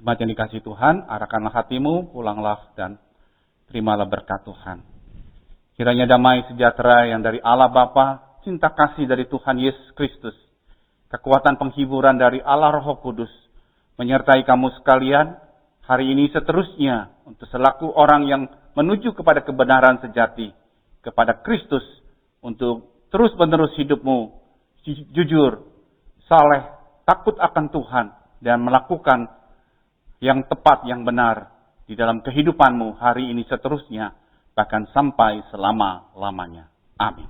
Speaker 3: Jemaat yang dikasihi Tuhan, arahkanlah hatimu, pulanglah dan terimalah berkat Tuhan. Kiranya damai sejahtera yang dari Allah Bapa, cinta kasih dari Tuhan Yesus Kristus, kekuatan penghiburan dari Allah Roh Kudus, menyertai kamu sekalian hari ini seterusnya untuk selaku orang yang menuju kepada kebenaran sejati, kepada Kristus, untuk terus-menerus hidupmu jujur, saleh, takut akan Tuhan, dan melakukan yang tepat, yang benar di dalam kehidupanmu hari ini seterusnya, bahkan sampai selama-lamanya. Amin.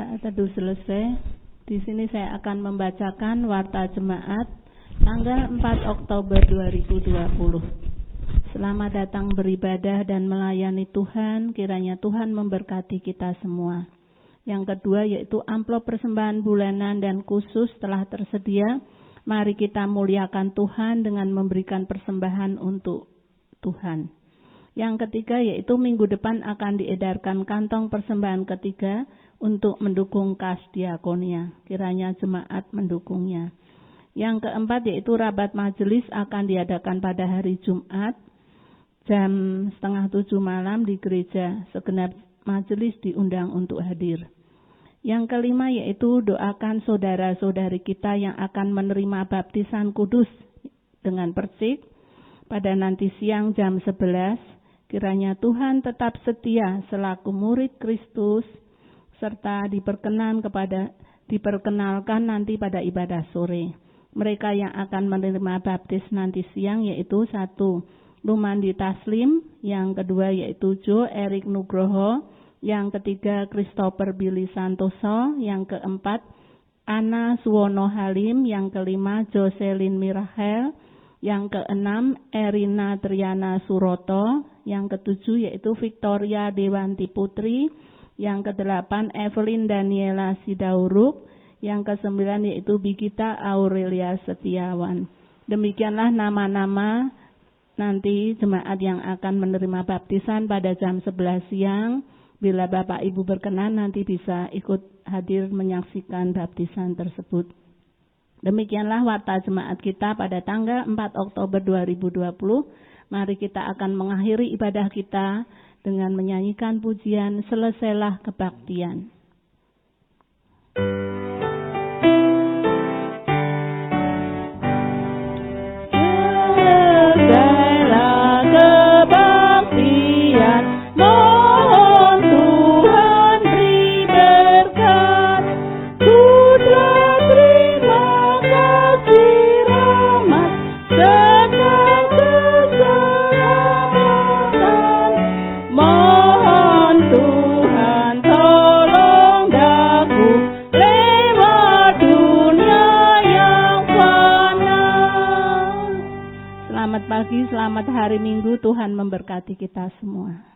Speaker 1: Saat teduh selesai, di sini saya akan membacakan warta jemaat tanggal 4 Oktober 2020. Selamat datang beribadah dan melayani Tuhan, kiranya Tuhan memberkati kita semua. Yang kedua yaitu amplop persembahan bulanan dan khusus telah tersedia. Mari kita muliakan Tuhan dengan memberikan persembahan untuk Tuhan. Yang ketiga yaitu minggu depan akan diedarkan kantong persembahan ketiga untuk mendukung kas diakonia. Kiranya jemaat mendukungnya. Yang keempat yaitu rabat majelis akan diadakan pada hari Jumat jam 6:30 malam di gereja. Segenap majelis diundang untuk hadir. Yang kelima yaitu doakan saudara-saudari kita yang akan menerima baptisan kudus dengan persik pada nanti siang jam 11. Kiranya Tuhan tetap setia selaku murid Kristus serta diperkenalkan nanti pada ibadah sore. Mereka yang akan menerima baptis nanti siang yaitu 1. Lumandi Taslim, yang kedua yaitu Jo Erik Nugroho, yang ketiga Christopher Billy Santoso, yang keempat Ana Suwono Halim, yang kelima Jocelyn Mirahel, yang keenam Erina Triana Suroto, yang ketujuh yaitu Victoria Dewanti Putri, yang kedelapan Evelyn Daniela Sidauruk, yang kesembilan yaitu Bigita Aurelia Setiawan. Demikianlah nama-nama nanti jemaat yang akan menerima baptisan pada jam 11 siang. Bila Bapak Ibu berkenan nanti bisa ikut hadir menyaksikan baptisan tersebut. Demikianlah warta jemaat kita pada tanggal 4 Oktober 2020. Mari kita akan mengakhiri ibadah kita dengan menyanyikan pujian Selesailah Kebaktian. Selesailah kebaktian, mohon Tuhan beri berkat. Sudah terima kasih rahmat serta keselamatan. Mohon Tuhan tolong daku lewat dunia yang fana. Selamat pagi, selamat hari Minggu. Tuhan memberkati kita semua.